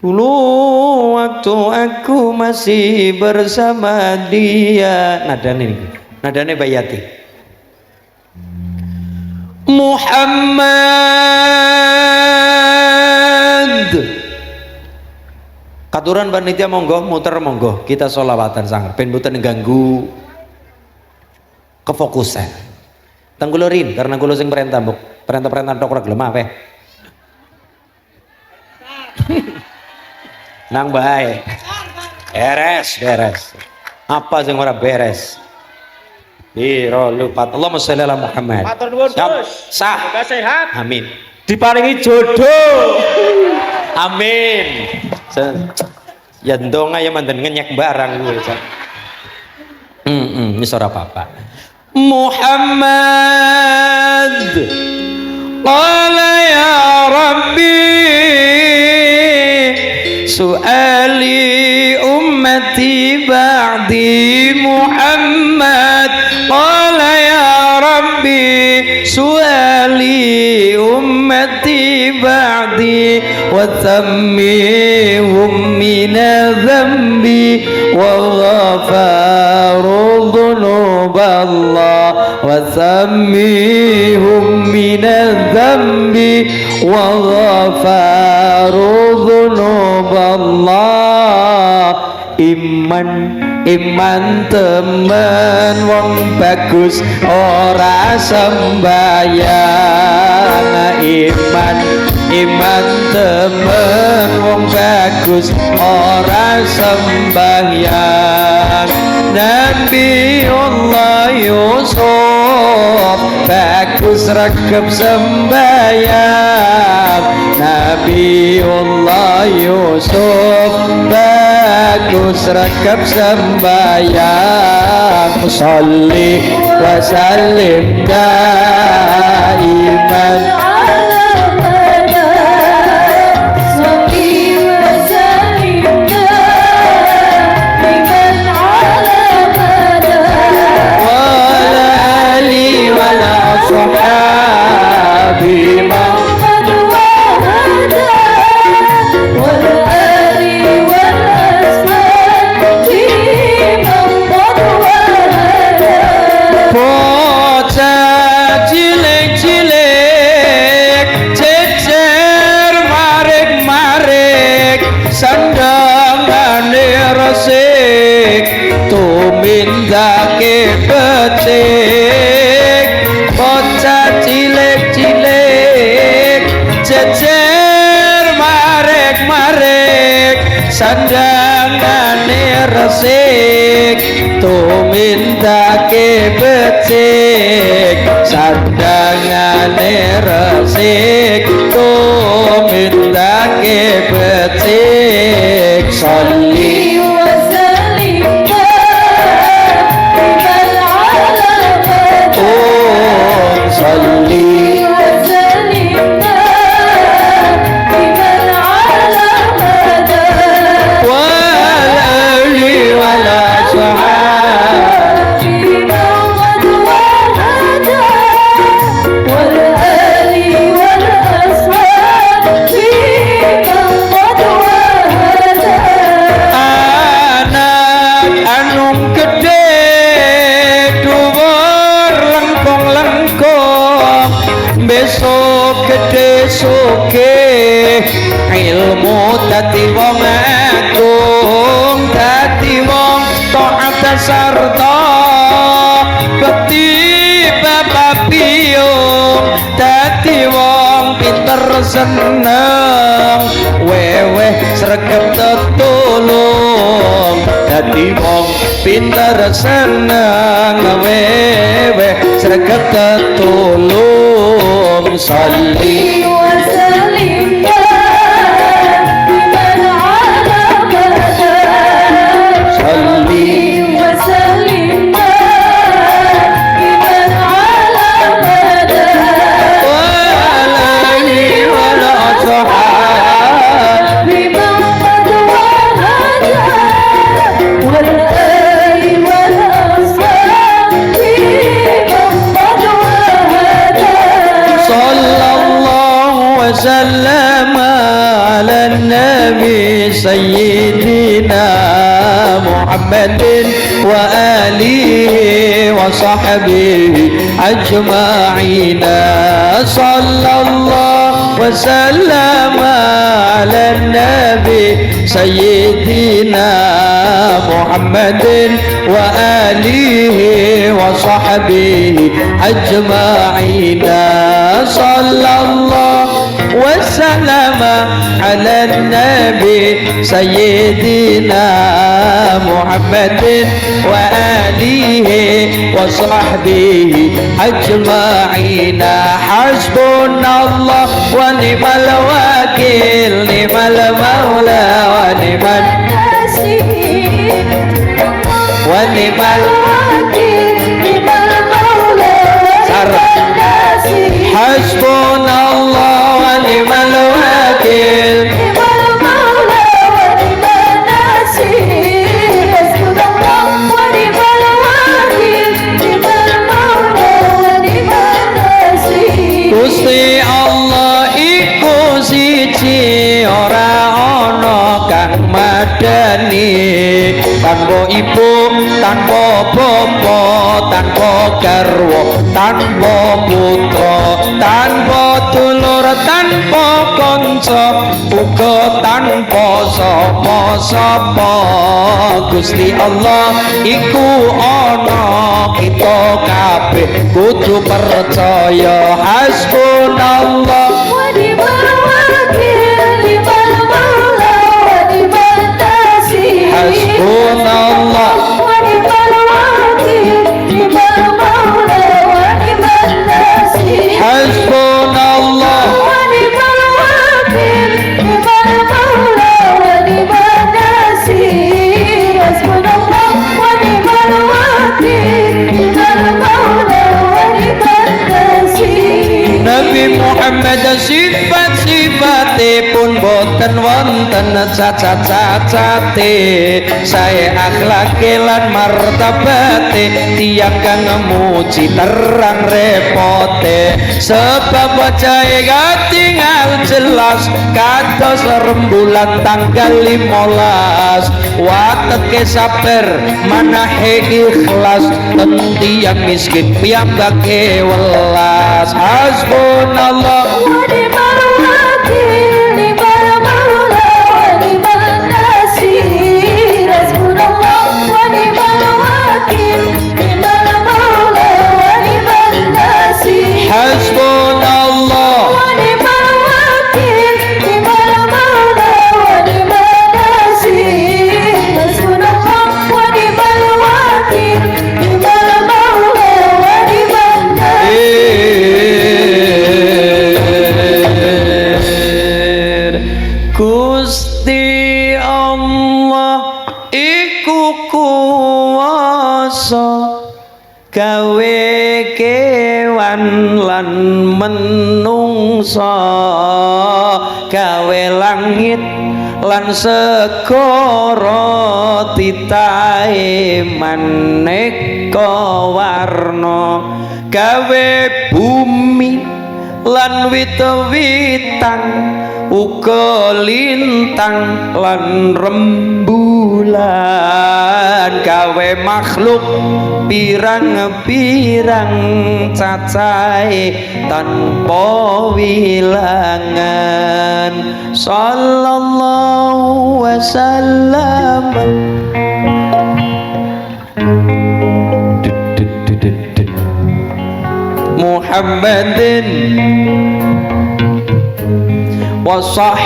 Dulu waktu aku masih bersama dia. Nadane Bayati. Muhammad. Katuran panitia monggo muter monggo kita sholawatan sangar ben mboten ganggu kefokusan. Tenggulorin karena kula sing perintah tok ora gelem ape. Nang bae. Beres. Apa sing ora beres? Piro lupat. Allahumma sholli ala Muhammad. Matur nuwun Gus. Sah. Semoga sehat. Amin. Diparingi jodoh. Amin. Ya ndonga ya manten ngenyek barang kuwi. Wis ora apa-apa. Muhammad qala ya Rabbi su'ali ummati ba'di Muhammad qala ya Rabbi su'ali ummati ba'di wa thammihum mina dhanbi wa ghafaru dhunuballah wa thammihum mina dhanbi wa ghafaru dhunuballah. Iman temen wong bagus ora sembayang. Iman temen wong bagus ora sembayang. Nabi Allah Yusuf bagus rekep sembayang. Nabi Allah Yusuf bagus rekep sembayang. Sholli wa sallim daiman bocah cilik-cilik jejer marik-marik sandangane resik tumindake becik bocah cilik-cilik jejer marik-marik sandangane resik tumindake becik sandangane resik tumindake becik sholli ilmu dadi wong agung dadi wong taat sarta bekti bapak piung dadi wong pinter seneng weweh sregep tetulung dadi wong pinter seneng weweh sregep tetulung sholli سيدنا محمد وآله وصحبه أجمعين صلى الله وسلم على النبي سيدنا محمد وآله وصحبه أجمعين صلى الله وسلم على النبي سيدنا محمد وآله وصحبه أجمعين حسبنا الله ونعم الوكيل نعم المولى ونعم النصير ونعم الوكيل نعم المولى ونعم النصير حسبنا الله ونعم الوكيل Gusti Allah iku siji ora ana kang madani tanpa ibu tanpa bapa tanpa garwa tanpa putra tanpa dulur tanpa kanca uga tanpa sapa-sapa Gusti Allah iku ana kita kabeh kudu percaya hasbunallah wa ni'mal wakil ni'mal maula wa ni'man nasir hasbunallah wa ni'mal wakil ni'mal maula wa ni'man nasir hasbunallah wa ni'mal wakil ni'mal maula wa ni'man nasir hasbunallah wa ni'mal wakil ni'mal maula wa ni'man nasir Nabi Muhammad sifat-sifatipun boten boten wonten cacat-cacate sae akhlake lan martabate tiyang kang muji terang repote sebab wajahe katingal jelas kados rembulan tanggal 15 wateke sabar manahe ikhlas tiyang miskin piyambake welas hasbunallah hasbunallah Gusti Allah iku kuwasa gawe kewan lan menungsa gawe langit lan segara titahe maneka warna gawe bumi lan wit-witan uga lintang lan rembulan gawe makhluk pirang-pirang cacahe tanpa wilangan sallallahu wasallam Muhammadin wasah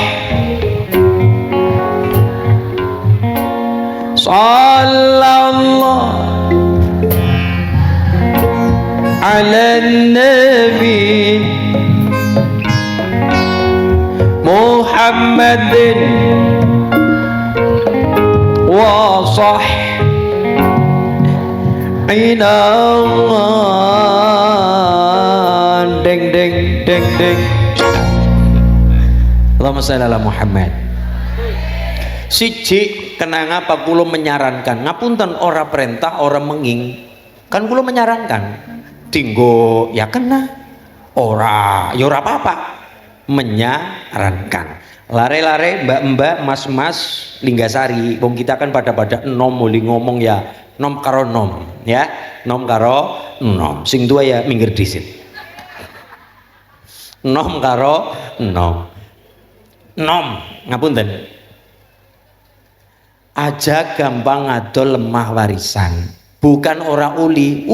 sallallahu ala nabi Muhammadin wasah deng deng deng deng Allahumma sholli ala Muhammad. Siji kenang apa kula menyarankan ngapunten ora perintah ora menging kan kula menyarankan dinggo ya kena ora ya ora apa-apa menyarankan lare-lare mbak-mbak mas-mas Linggasari wong kita kan pada enom muli ngomong ya nom karo nom ya nom karo nom sing tua ya minggir disit nom karo nom nom ngapunten aja gampang ngadol lemah warisan bukan ora uli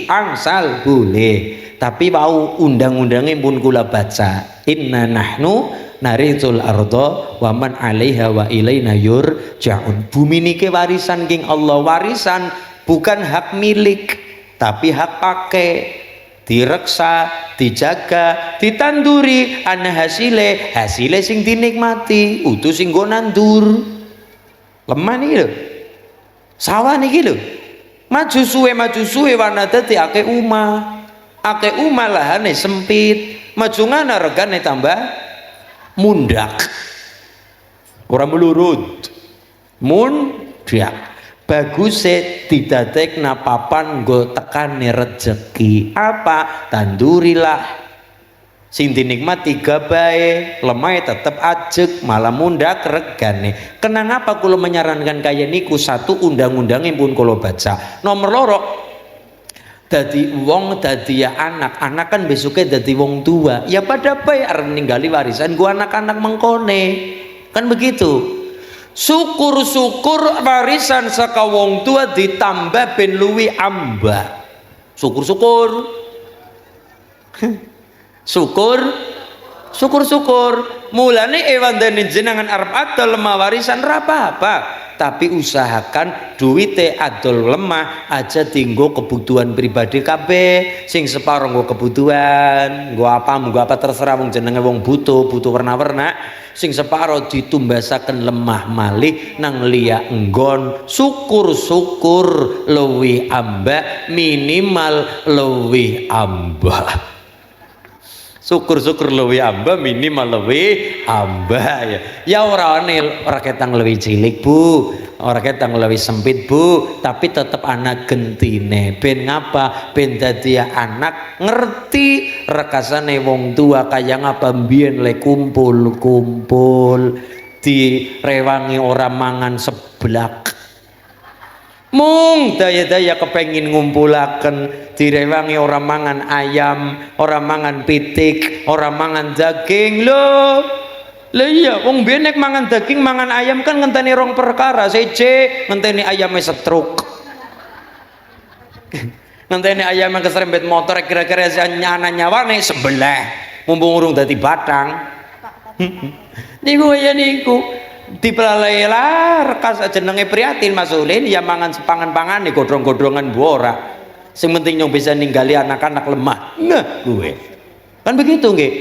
angsal boleh tapi mau undang-undangnya pun kula baca inna nahnu narithul ardo wa man 'alaiha wa ilaina yurja'un bumi niki warisan king Allah warisan bukan hak milik tapi hak pakai direksa, dijaga, ditanduri ana hasile sing dinikmati utuh sing nggo nandur lemah niki lho sawah niki lho maju suwe warna dadi akeh umah lahane sempit maju ngana regane tambah mundak ora melurut mundak baguse didadekna papan nggo tekane rejeki apa tandurilah sing dinikmati gabae lemah tetep ajeg malah mundak regane kenang apa kula menyarankan kaya niku satu undang-undangnya pun kula baca nomor loro dadi wong dadi ya anak kan besoknya dadi wong tua ya pada bae arep ninggali warisan gua anak-anak mengkone kan begitu syukur warisan saka wong tua ditambah ben luwi amba syukur mulane ewandane jenengan arep adol lemah warisan ra apa-apa tapi usahakan duwite adol lemah aja tinggo kebutuhan pribadi kabeh sing separo nggo kebutuhan nggo apa terserah wong jenenge wong butuh warna-warna sing separo ditumbasaken lemah malih nang liya enggon syukur luwi ambak minimal luwi ambak Syukur-syukur luwih amba minimal luwih amba ya. Ya ora ketang luwih cilik Bu, ora ketang luwih sempit Bu, tapi tetep anak gentine. Ben ngapa? Ben dadi anak ngerti rekasane wong tua kaya ngapa mbiyen le kumpul-kumpul direwangi ora mangan seblak. Mung daya-daya kepengin ngumpulaken direwangi ora mangan ayam, ora mangan pitik, ora mangan daging lho. Lah iya wong biyen nek mangan daging, mangan ayam kan ngenteni rong perkara. Siji, ngenteni ayame setruk. Ngenteni ayame keserempet motor kira-kira ana nyawane sebelah. Mumpung urung dadi batang. Niku ya niku. Dipelalai lah rekas jenenge prihatin Mas Ulin ya mangan sepangan-pangan nih godrong-godrongan bu ora sing penting nyong bisa ninggali anak-anak lemah nah gue kan begitu nggih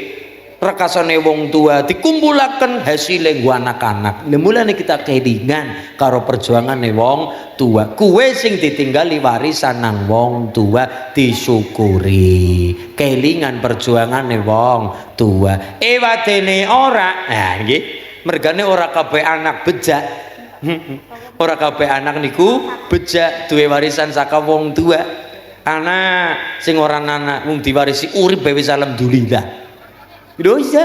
rekasane wong tua dikumpulaken hasilnya gua anak-anak mulane kita kelingan karo perjuangane wong tua kuwe sing ditinggali warisan nang wong tua disyukuri kelingan perjuangane wong tua wadene ora nah nggih mergane ora kabeh anak bejak ora kabeh anak niku bejak duwe warisan saka wong tua anak sing ora anak wong diwarisi urip wis alhamdulillah lho iya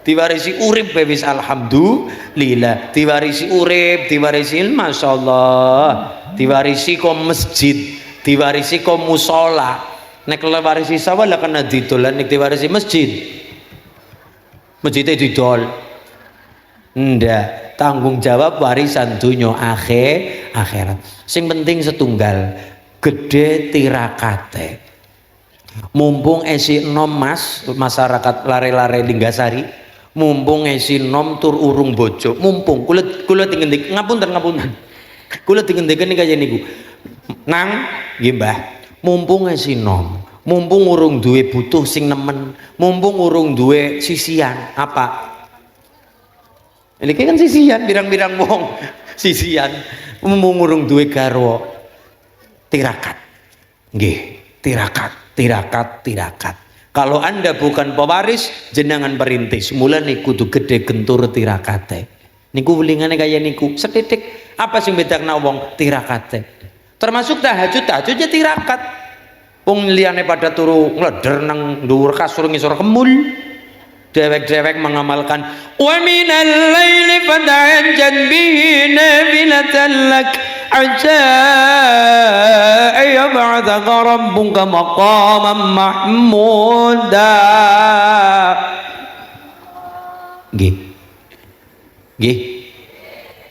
diwarisi urip wis alhamdulillah diwarisi urip diwarisi masyaallah diwarisi kok masjid diwarisi kok musola nek warisi sawah lah kena didolan nek diwarisi masjid masjidnya didol ndak tanggung jawab warisan dunya akhirat sing penting setunggal gede tirakate mumpung esi nom mas masyarakat lare-lare Linggasari mumpung esi nom tur urung bojo mumpung kula tingendik ngapunten kula tingendiken kaya niku nang nggih Mbah mumpung esi nom mumpung urung duwe butuh sing nemen mumpung urung duwe sisian apa ini kan sisian birang-birang wong sisian mengurung duwe garwa tirakat nggih tirakat kalau anda bukan pewaris jenengan perintis mulane kudu gede gentur tirakate niku welingane kaya niku setitik apa sing bedakna wong tirakate termasuk tahajudnya tirakat wong liyane pada turu ngleder nang dhuwur kasur ngisor kemul dewek-dewek mengamalkan wa minal laili fad'an bihi nafilatan lak asa yab'athaka rabbuka maqaman mahmuda nggih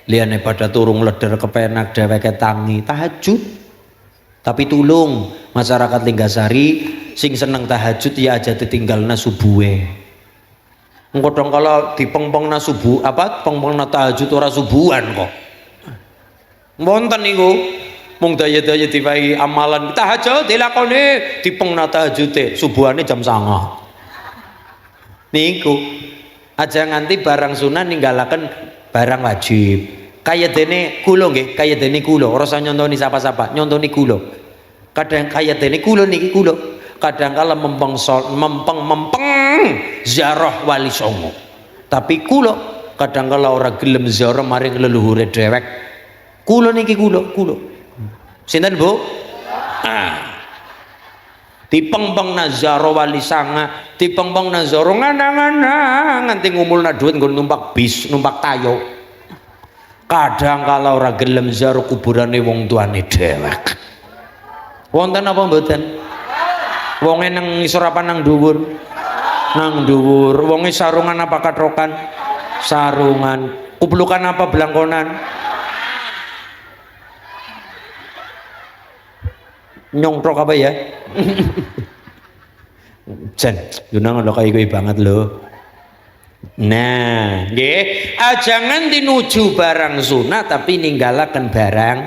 liyane pada turung leder kepenak dheweke tangi tahajud tapi tulung masyarakat Linggasari sing seneng tahajud ya aja ditinggalna subuhe ngkodong kalau dipengpengna subuh apa pengpengna tahajud ora subuhan kok wonten niku mung daya-daya diwai amalan tahajud dilakoni dipengna tahajude subuhane jam 09.00 niku aja nganti barang sunah ninggalaken barang wajib kaya dene kula nggih kaya dene kula ora usah nyontoni sapa-sapa nyontoni kula kadang kaya dene kula niki kula kadang kala mempeng ziarah wali songo tapi kula kadang kala ora gelem ziarah maring leluhure dhewek kula niki kula sinten Bu dipengpeng nazaro wali sanga dipengpeng nazaro ngana-ngana nganti ngumulna duit nggon numpak bis numpak tayo kadang kala ora gelem ziarah kuburane wong tuane dhewek wonten apa mboten wonge nang ngisor apa nang dhuwur wonge sarungan apa katrokan sarungan kuplukan apa belangkonan nyongkrok apa ya jan yunang lo kayak gue banget lo nah nggih jangan dinuju barang sunah tapi ninggalaken barang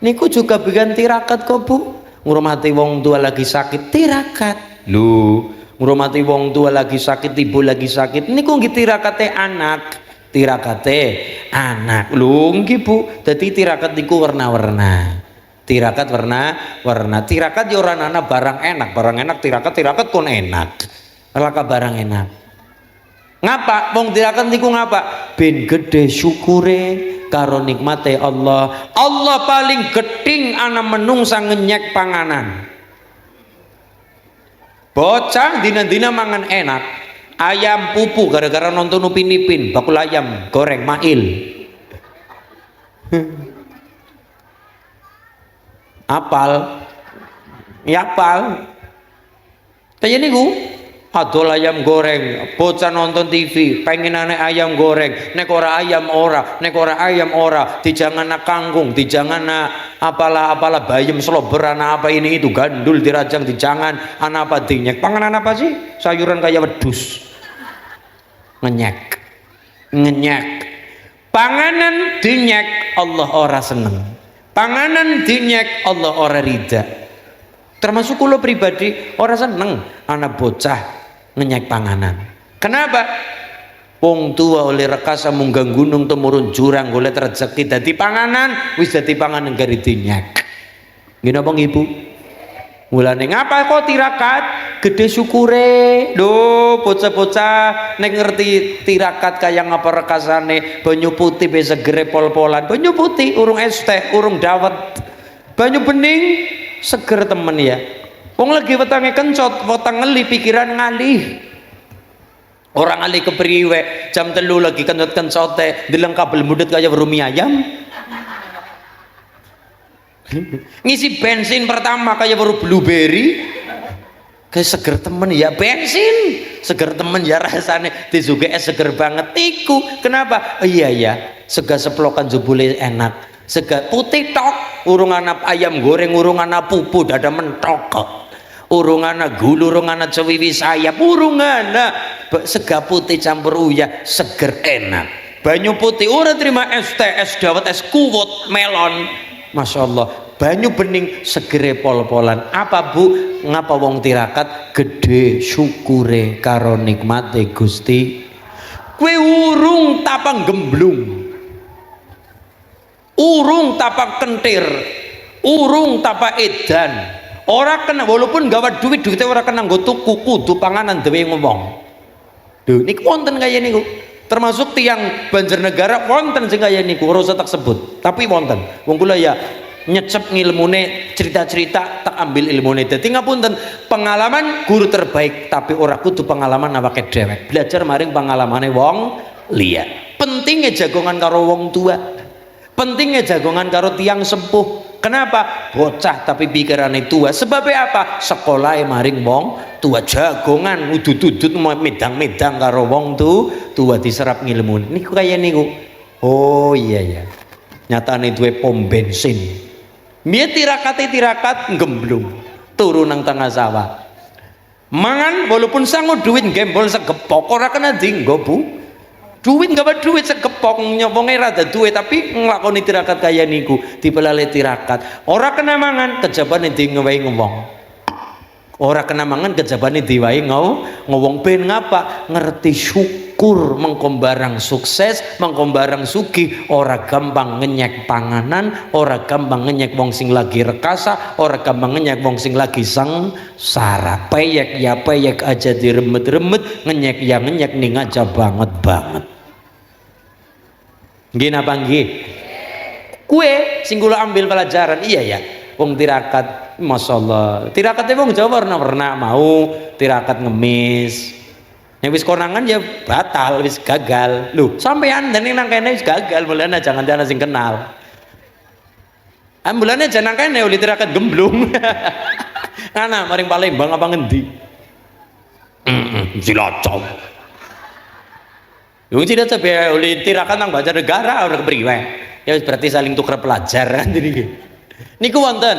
niku juga bikin tirakat kok Bu ngurmati wong tua lagi sakit tirakat lu ngurmati wong tua lagi sakit ibu lagi sakit niku nggih tirakate anak lu nggih Bu dadi tirakat niku warna-warna tirakat warna-warna tirakat ya ora ana barang enak tirakat kon enak laka barang enak. Ngapa wong tirakat niku ngapa? Ben gede syukure karo nikmate Allah. Allah paling geding ana menungsa ngenyek panganan. Bocah dina-dina mangan enak. Ayam pupu gara-gara nonton Upin Ipin, bakul ayam goreng mail. Apal. Ya apal. Kaya niku adol ayam goreng, bocah nonton TV, pengen aneh ayam goreng, nek ora ayam ora, nek ora ayam ora, dijangan kangkung, dijangan apalah bayam slober, apa ini itu gandul dirajang, dijangan apa dinyek, panganan apa sih? Sayuran kayak wedus, ngenyek, panganan dinyek Allah ora seneng, panganan dinyek Allah ora rida. Termasuk kulo pribadi orang seneng anak bocah ngenyek panganan. Kenapa? Wong tua oleh rekasa munggah gunung temurun jurang golek rezeki dadi panganan, wis dadi panganan gari dinyek. Nggih napa Ibu? Mulane ngapa kok tirakat? Gede syukure. Lho, bocah-bocah nek ngerti tirakat kaya ngapa rekasane banyu putih bisa segere pol-polan. Banyu putih urung es teh, urung dawet. Banyu bening seger temen ya. Wong lagi wetange kencot, wetang ngeli pikiran ngalih. Orang ngalih kepriwe, jam 3 lagi kencot-kencote, deleng kabel mudet kaya berumi ayam. Ngisi bensin pertama kaya baru blueberry. Kayak seger temen ya bensin, seger temen ya rasane disuge es seger banget iku. Kenapa? Oh, iya ya, sega seplokan jebule enak. Sega putih tok, urung ana ayam goreng, urung ana pupu dada mentok, urung ana gulu, urung ana cewiwi sayap, urung ana sega putih campur uyah seger enak. Banyu putih ora terima es teh, es dawet, es kuwut, melon. Masya Allah, banyu bening segere pol-polan. Apa Bu? Ngapa wong tirakat gede syukure karo nikmate Gusti? Kue urung tapang gemblung, urung tapak kentir, urung tapak edan, ora kena walaupun gawa duitnya ora kena nggo tuku kudu panganan dewe ngomong. Duh niku wonten kaya niku, termasuk tiang Banjarnegara wonten sing kaya niku, ora usah tak sebut tapi wonten. Wong kula ya nyecep ngilmune cerita-cerita tak ambil ilmune. Dadi ngapunten, pengalaman guru terbaik tapi ora kudu pengalaman awake dhewek. Belajar maring pengalamane wong liya. Pentingnya jagongan karo wong tua. Pentingnya jagongan karo tiang sepuh. Kenapa? Bocah tapi pikirannya tua. Sebabnya apa? Sekolah maring wong tua, jagongan udut-udut medang-medang karo wong tua diserap ngilmu. Niku kaya niku. Oh iya ya. Nyatane duwe pom bensin. Mia tirakat gemblung turun nang tengah sawah. Mangan walaupun sangu duit gembol segepok ora kena dinggo Bu. Duit gak duit segepok nyopongnya rada duit tapi ngelakoni tirakat kaya niku dipelale tirakat ora kena mangan kejabane di ngewai ngomong, ora kena mangan kejabane diwai ngomong. Ben ngapa? Ngerti syukur mengkombarang sukses, mengkombarang sugih, ora gampang ngenyek panganan, ora gampang ngenyek wong sing lagi rekasa, ora gampang ngenyek wong sing lagi sengsara. Peyek ya peyek aja diremet-remet, ngenyek ya ngenyek ning aja banget. Nggih napa nggih? Kue sing kula ambil pelajaran iya ya. Wong tirakat, masyaallah. Tirakate wong Jawa warna-warna mau tirakat ngemis. Yang wis konangan ya batal, wis gagal. Lho, sampean dan nang kene wis gagal, mulane jangan-jangan sing kenal. Ambulane jangan kene oleh tirakat gemblung. Ana maring Palembang apa ngendi? Cilacap. Yung tidak sampai oleh tirakan nang Banjarnegara orang kepriwe. Ya berarti saling tukar pelajaran jadi. Niku wonten.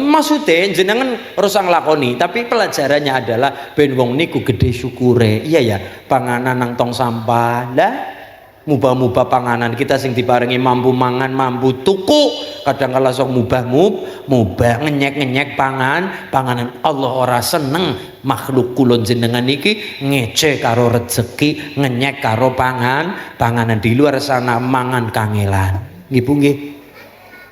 Maksudnya jenengan harus nglakoni, tapi pelajarannya adalah ben wong niku gede syukure. Iya ya, panganan nang tong sampah. Lah mubah-mubah panganan kita sing diparingi mampu mangan, mampu tuku. Kadang kala sok mubah ngenyek panganan Allah ora seneng. Makhluk kulon jenengan iki ngece karo rezeki, ngenyek karo panganan di luar sana mangan kangelan. Nggih Bu nggih.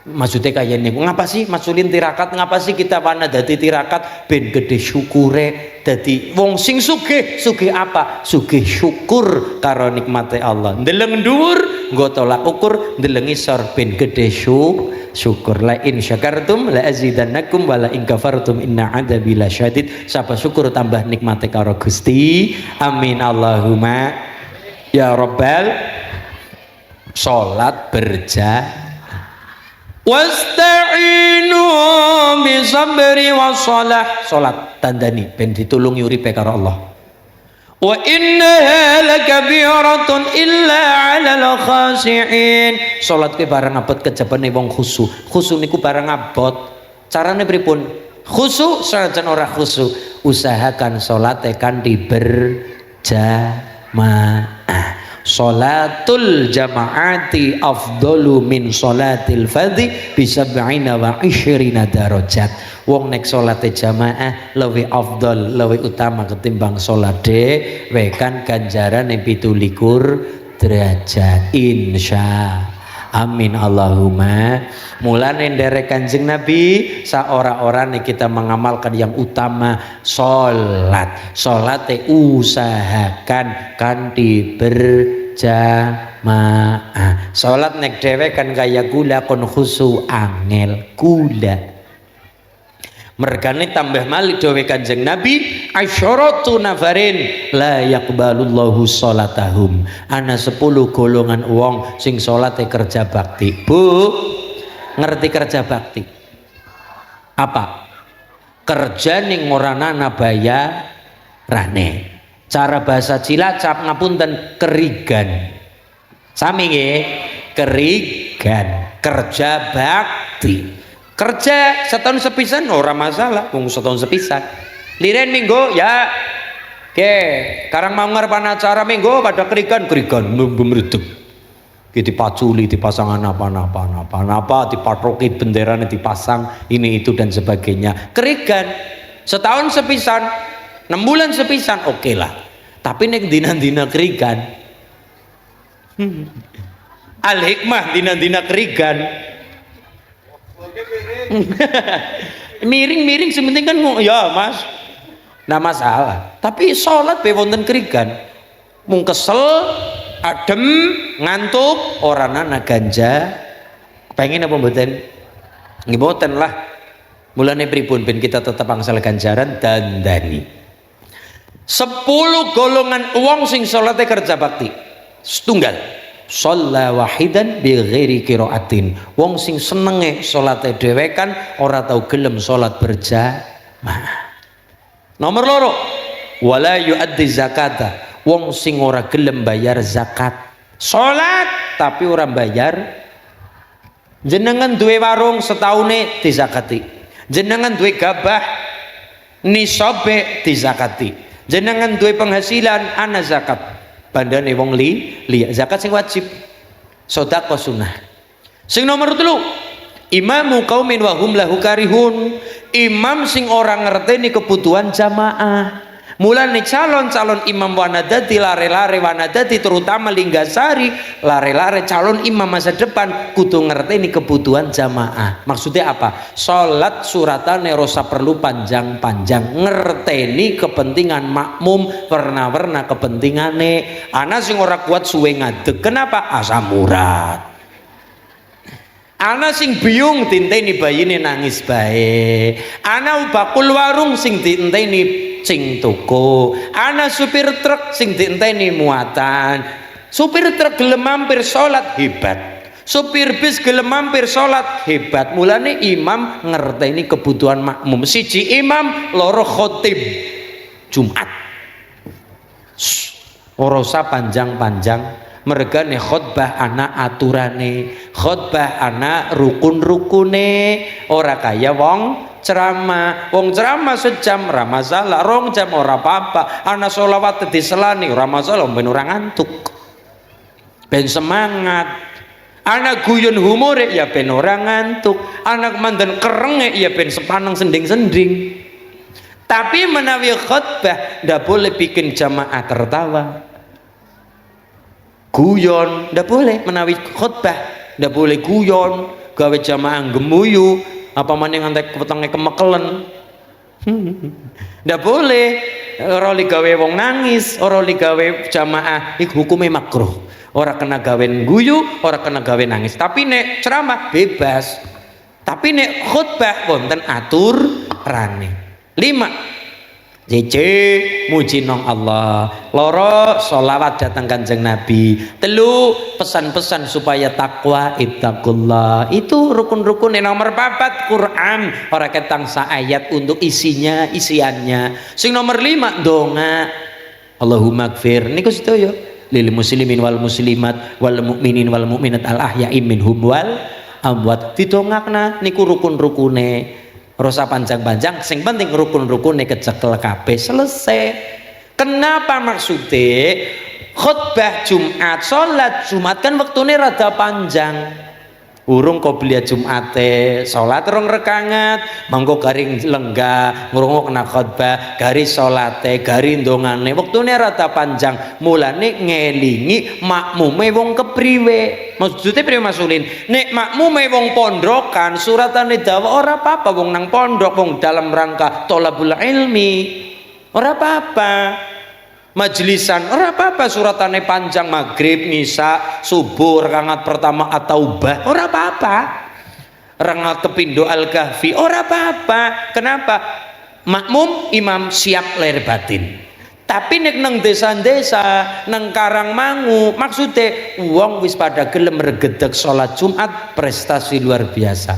Maksudnya kayak niku ngapa sih masulin tirakat, ngapa sih kita wana dadi tirakat ben gede syukure Dadi wong sing sugih, sugih apa? Sugih syukur karo nikmate Allah. Ndeleng dhuwur, nggo tolak ukur, ndeleng isor ben gedhe syukur. La in syakartum la azidannakum wa la in kafartum inna adzabi lasyadid. Sapa syukur tambah nikmate karo Gusti. Amin Allahumma ya rabbal. Salat wasta'inu bisabri wassalah. Salat tandani ben ditulungi uripe karo Allah. Wa innaha lakabiratun illa 'alal khashi'in. Salat ki barang abot kejabane wong khusyuk. Khusyuk niku barang abot. Carane pripun? Khusyuk sajan ora khusyuk, usahakan salate kanthi berjamaah. Salatul jamaati afdalu min salatil fardhi bi 27 darajat. Wong nek salate jamaah luwih afdal, luwih utama ketimbang salat dhewe kan ganjarane 27 derajat insya. Amin Allahumma. Mulane nderek Kanjeng Nabi saora-orane kita mengamalkan yang utama salat. Salate usahakan kanthi berjamaah. Salat nek dhewe kan kaya gula kon khusu angel gula. Mergane tambah malik dawuh Kanjeng Nabi asyaratu nafarin la yaqbalullahu salatahum. Ana 10 golongan wong sing salate kerja bakti. Bu, ngerti kerja bakti? Apa? Kerja ning ora ana bayarane. Cara bahasa Cilacap ngapunten kerigan. Sami nggih, kerigan, kerja bakti. Kerja setahun sepisan ora masalah, wong setahun sepisan. Liren minggu ya. Oke, karang mau ngarepan acara minggu pada kerigan memredeg. Ki dipaculi, dipasang apa, dipatroki benderane dipasang ini itu dan sebagainya. Kerigan setahun sepisan, 6 bulan sepisan oke lah. Tapi nek dina-dina kerigan. Al hikmah dina-dina kerigan. Miring sementing kan ya Mas, nah masalah. Tapi sholat be wonten kerigan, mung kesel, adem, ngantuk, orang ana ganja, pengen apa mboten? Nggih mboten lah. Mulane pripun ben kita tetap angsal ganjaran dandani. 10 golongan wong sing salate kerja bakti. Setunggal. Shalla wahidan bi ghairi qiraatin. Wong sing senenge salate dhewekan ora tau gelem salat berjamaah. Nomor loro, wala yuaddi zakata. Wong sing ora gelem bayar zakat. Salat tapi ora bayar. Jenengan duwe warung setaune dizakati. Jenengan duwe gabah nisabe dizakati. Jenengan duwe penghasilan ana zakat. Bandane wong liya zakat sing wajib, sedekah sunnah. Sing nomor 3, imamu qaumin wa hum lahu karihun. Imam sing orang ngerteni kebutuhan jamaah. Mulane calon-calon imam wanadati lare-lare wanadati terutama Linggasari lare-lare calon imam masa depan kudu ngerteni kebutuhan jamaah. Maksudnya apa? Salat suratane rosa perlu panjang-panjang, ngerteni kepentingan makmum, warna-warna kepentingane. Ana sing ora kuat suwe ngadeg. Kenapa? Asam urat. Ana sing biung tinteni bayine nangis bae. Ana bakul warung sing tinteni sing toko. Ana supir truk sing dienteni muatan. Supir truk gelem mampir salat hebat. Supir bis gelem mampir salat hebat. Mulane imam ngerteni kebutuhan makmum. Siji imam, loro khotib Jumat. Ora usah panjang-panjang. Mergane khotbah ana aturane, khotbah ana rukun-rukune, ora kaya wong ceramah. Wong ceramah sejam ora masalah, 2 jam ora apa-apa. Ana sholawat diselani ora masalah, ben ora ngantuk, ben semangat. Ana guyon humore ya ben ora ngantuk, anak mandan kerenge ya ben sepaneng sending-sending. Tapi menawi khotbah ndak boleh bikin jamaah tertawa. Guyon ndak boleh menawi khotbah, ndak boleh guyon, gawe jamaah gemuyu, apa maning ngantek wetenge kemekelen. Ndak boleh. Ora ligawe wong nangis, ora ligawe jamaah iku hukume makruh. Ora kena gawen guyu, ora kena gawe nangis. Tapi nek ceramah bebas. Tapi nek khutbah wonten aturane. 5. JC muji nong Allah. Loro sholawat datang Kanjeng Nabi. 3 pesan-pesan supaya takwa ittaqullah. Itu rukun-rukun yang nomor 4 Quran. Ora ketang ayat untuk isiannya. Sing nomor 5 donga. Allahumma gfir niku sedaya lil muslimin wal muslimat wal mukminin wal mukminat al ahya'i minhum wal amwat. Didongakna niku rukun-rukune. Rosa panjang-panjang, sing penting rukun-rukune kecekel kabeh selesai. Kenapa maksudnya khutbah Jumat, sholat Jumat kan waktune rada panjang. Urung qobliyah Jumate, sholat rong rekangat, mangko garing lenggah, ngrungokna khutbah, gari sholate, gari ndongane, waktune rada panjang. Mulane ngelingi makmume wong kepriwe. Maksudnya priwe Mas Ulin? Nek makmume wong pondokan, suratane dawa ora apa-apa wong nang pondok, wong dalam rangka thalabul ilmi. Ora apa-apa. Majlisan ora apa-apa suratane panjang maghrib, nisa, subuh, rakaat pertama at-taubah ora apa-apa. Rakaat kepindo al-kahfi ora apa-apa. Kenapa? Makmum imam siap lahir batin. Tapi nek nang desa-desa, nang Karangmangu, maksudnya wong wis pada gelem regedeg salat Jumat, prestasi luar biasa.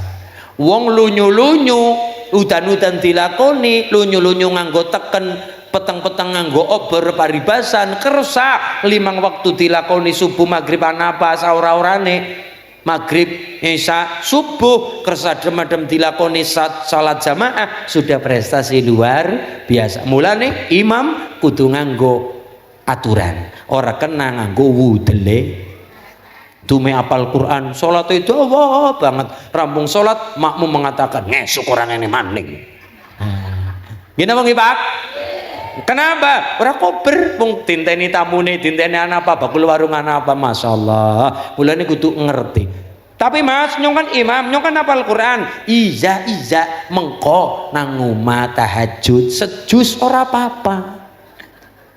Wong lunyu-lunyu, udan-udan dilakoni, lunyu-lunyu nganggo teken, peteng-peteng nganggo obor paribasan, kersa 5 waktu dilakoni subuh maghrib apa saura-urane, maghrib isya subuh kersa dem-dem dilakoni salat jamaah, sudah prestasi luar biasa. Mulane imam kudu nganggo aturan, ora kena nganggo wudele. Dume apal Quran, salat itu Allah banget, rampung salat makmum mengatakan ngesuk orang ini maning. Gini bang Pak. Kenapa? Ora kober wong dinteni tamune, dinteni ana apa, bakul warung ana apa, masyaallah. Mulane kudu ngerti. Tapi Mas, nyong kan imam, nyong kan hafal Quran. Iza mengko nang omah tahajud sejus ora apa-apa.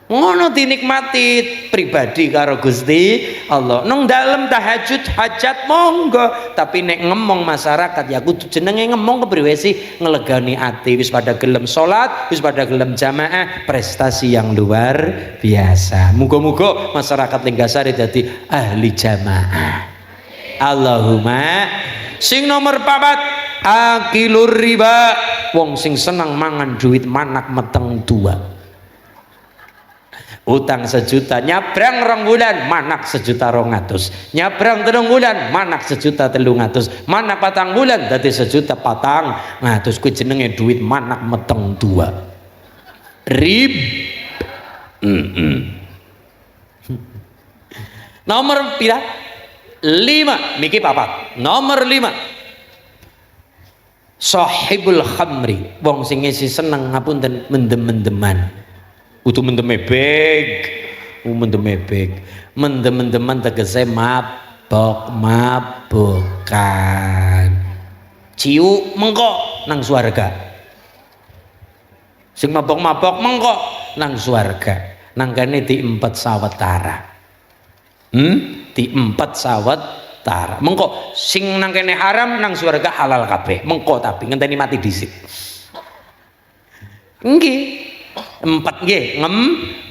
Ngono dinikmati pribadi karo Gusti Allah. Nang dalem tahajud hajat monggo, tapi nek ngemong masyarakat ya kudu jenenge ngemong kepriwe sih, ngelegani ati, wis pada gelem salat, wis pada gelem jamaah, prestasi yang luar biasa. Muga-muga masyarakat Linggasari dadi ahli jamaah. Allahumma. Sing nomor 4 akilur riba, wong sing seneng mangan duit manak meteng tua. Utang 1 juta nyabrang 2 bulan manak 1.200.000, nyabrang 3 bulan manak 1.300.000, manak 4 bulan dadi 1.400.000. Kuwi jenenge duit manak meteng tua. Rib. Nomor pira? 5 niki papat. Nomor 5 sahibul khamri, wong sing ngisi seneng ngapunten mendem-mendeman. Utuh mendem-mebek, mendem-mendeman tegese mabok-mabokan. Ciu mengko nang swarga. Sing mabok-mabok mengko nang swarga. Nang kene di 4 sawetara. Di 4 sawetara. Mengko sing nang kene haram nang swarga halal kabeh. Mengko tapi ngenteni mati dhisik. Nggih. 4 nggih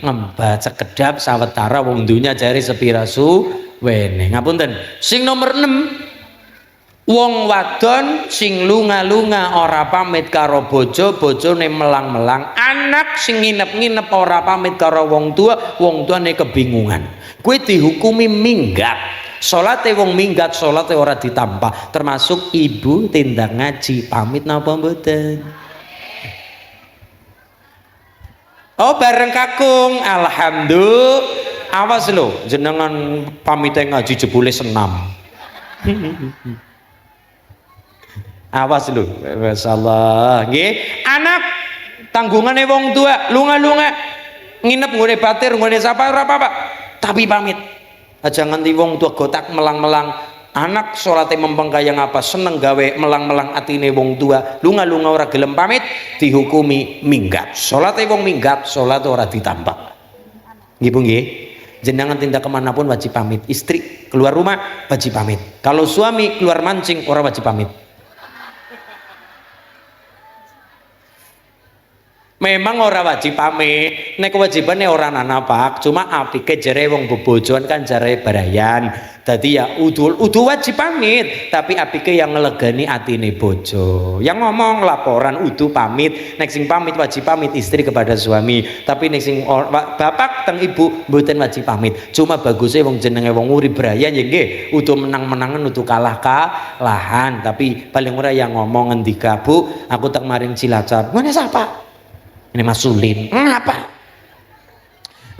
ngembat sekedap sawetara wong dunya jare sepira suwene. Ngapunten. Sing nomor 6 wong wadon sing lunga-lunga ora pamit karo bojo, bojone melang-melang, anak sing nginep-nginep ora pamit karo wong tuane kebingungan. Kuwi dihukumi minggat. Salate wong minggat, salate ora ditampa. Termasuk ibu tindak ngaji, pamit napa mboten? Oh bareng kakung, alhamdulillah. Awas lho, jenengan pamit ngaji jebule senam. Awas lho, masyaallah. Nggih, anak tanggungane wong tua, lunga-lunga nginep nggone batir, nggone sapa ora apa-apa. Tapi pamit. Aja nganti wong tua gotak melang-melang anak salate mempeng kaya ngapa seneng gawe melang-melang atine wong tua lunga-lunga ora gelem pamit dihukumi minggat. Salate wong minggat salat ora ditambah. Nggih Bu nggih. Jenengan tindak kemanapun wajib pamit. Istri keluar rumah wajib pamit. Kalau suami keluar mancing ora wajib pamit. Memang ora wajib pamit, nek kewajibane ora ana Pak, cuma apike jare wong bobojoan kan jare barayan. Dadi ya udu wajib pamit, tapi apike yang ngelegani atine bojo. Yang ngomong laporan udu pamit, nek sing pamit wajib pamit istri kepada suami, tapi nek sing bapak teng ibu mboten wajib pamit. Cuma bagusnya wong jenenge wong urip barayan ya nggih, udu menang-menangan udu kalah-kalahan, tapi paling ora yang ngomong ngendika, Bu, aku tak maring Cilacap. Ngene sapa? Ini Mas Sulin, ngapa?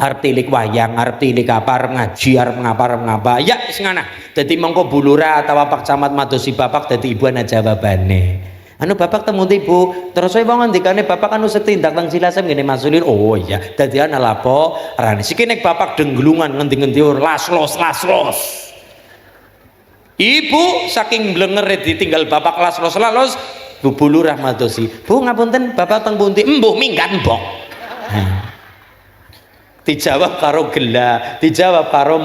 Arep tilik wayang, arep tilik apa, arep ngaji, arep ngapa. Ya wis ngana. Dadi mengko bulura atau Pak Camat madosi bapak dadi ibu ana jawabane. Anu bapak temu ibu, terus saya wong ngendikane bapak anu setindak teng Cilacap ngene Mas Sulin. Oh iya, dadi ana lapo rane. Siki nek bapak denglungan ngendi-ngendi las-los. Ibu saking blengere ditinggal bapak las-los. Bu Lurah madosi, Bu ngapunten bapak teng pundi? Embuh minggat mbok. Dijawab karo gela, dijawab karo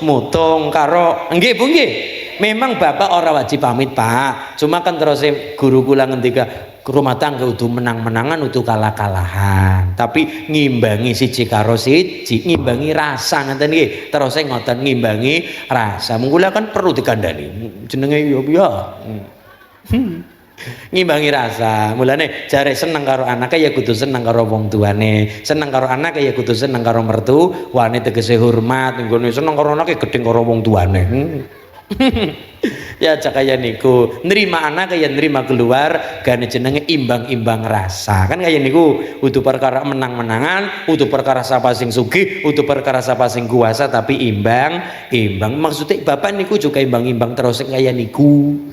mutung karo nggih Bu nggih. Memang bapak ora wajib pamit Pak. Cuma kan terus guru kula ngendika rumah tangga udah menang-menangan udah kalah-kalahan. Tapi ngimbangi siji karo siji, ngimbangi rasa ngeten nggih. Terus ngoten ngimbangi rasa. Mula kan perlu dikandani. Jenenge yo ya. Ngimbangi rasa. Mulane jare seneng karo anake ya kudu seneng karo wong tuane, seneng karo anake ya kudu seneng karo mertuane, tegese hormat. Nggone seneng karo anake gedeng karo wong tuane. Ya kaya niku nerima anak kaya nerima keluar gane jenenge imbang-imbang rasa kan kaya niku utuh perkara menang-menangan utuh perkara sapa sing sugih utuh perkara sapa sing kuasa tapi imbang maksudnya bapak niku juga imbang-imbang terus kaya niku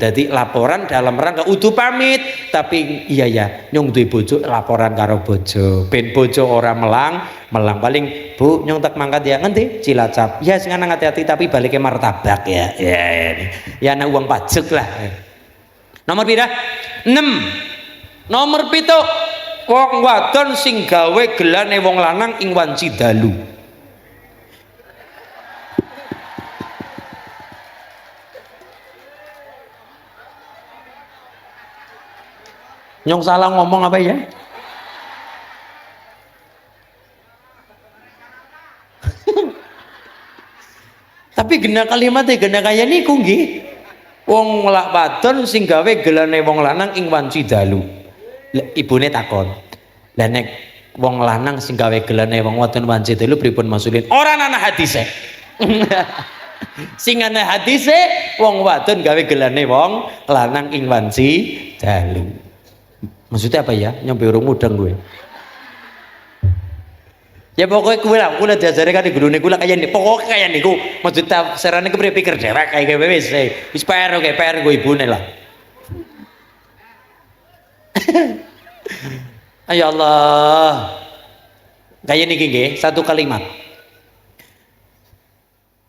jadi laporan dalam rangka utuh pamit tapi iya ya nyong duwe bojo laporan karo bojo ben bojo ora melang paling Bu nyong tak mangkat ya ngendi Cilacap ya sing ana hati-hati tapi baliknya martabak ya ana uang pajak lah. Nomor pira 6 nomor 7 wong wadon sing gawe gelane wong lanang ing wanci dalu. Nyong salah ngomong apa ya? Tapi gena kalimatnya gena kaya niku nggih. Wong lak wadon sing gawe gelane wong lanang ing wanci dalu. Ibune takon. Lah nek wong lanang sing gawe gelane wong wadon wanci dalu pripun maksudin? Ora ana hadise. Sing ana hadise wong wadon gawe gelane wong lanang ing wanci dalu. Maksudnya apa ya? Nyampe urung mudeng gue. Ya pokoknya kula diajari kan di gurune kula kaya niku. Pokoknya kaya niku. Maksudnya serane kepriye pikir dewek kaya wis PR go ibune lah. Ayo Allah. Kaya niki nggih, satu kalimat.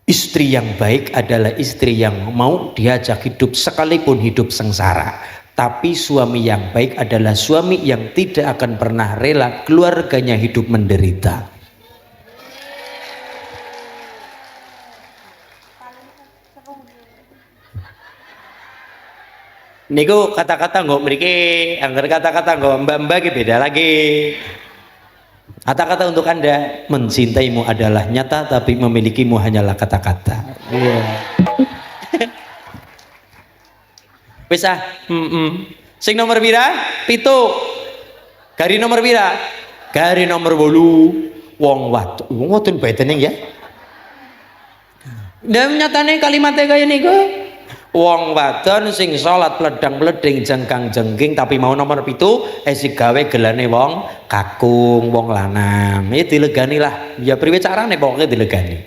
Istri yang baik adalah istri yang mau diajak hidup sekalipun hidup sengsara. Tapi suami yang baik adalah suami yang tidak akan pernah rela keluarganya hidup menderita. Niku kata-kata nggak mriki, angger kata-kata nggak mbak-mbak beda lagi. Kata-kata untuk Anda, mencintaimu adalah nyata tapi memilikimu hanyalah kata-kata. Iya. Wis ah, Sing nomor pira? 7. Gari nomor pira? Gari nomor 8. Wong wadon bedene ya. Dan nyatane kalimatnya kaya niku. Wong wadon sing salat pledang-pleding jengkang-jengking tapi mau nomor 7 esik gawe gelane wong kakung wong lanang. Ya dilegani lah. Ya priwe carane pokoknya dilegani.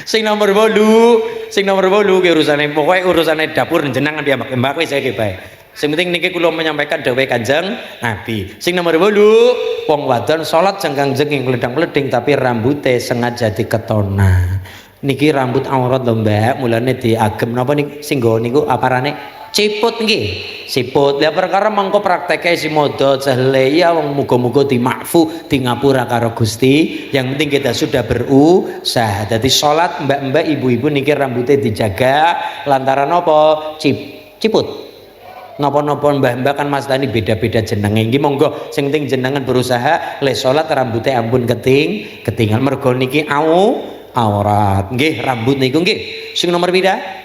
Sing nomor 8 ki urusane pokoknya urusane dapur jenengan dia mbak wis iki bae. Sing penting niki kula menyampaikan dawuh Kanjeng Nabi. Sing nomor 8 wong wadon salat jengkang-jengking pledang-pleding tapi rambute sengaja diketona. niki rambut aurat lho Mbak, mulane diagem napa niku sing nggo niku aparane ciput nggih. Siput. Lah perkara mengko prakteke si modo cehle ya wong muga-muga dimakfu di ngapura karo Gusti. Yang penting kita sudah berusaha. Dadi salat mbak-mbak ibu-ibu niki rambutnya dijaga lantaran apa? Ciput. Napa-napa mbah-mbah kan Mas Tani beda-beda jenenge. Iki monggo sing penting jenengan berusaha le salat rambutnya ampun ketinggal mergo niki aurat. Nggih, rambut niku nggih. Sing nomor pira?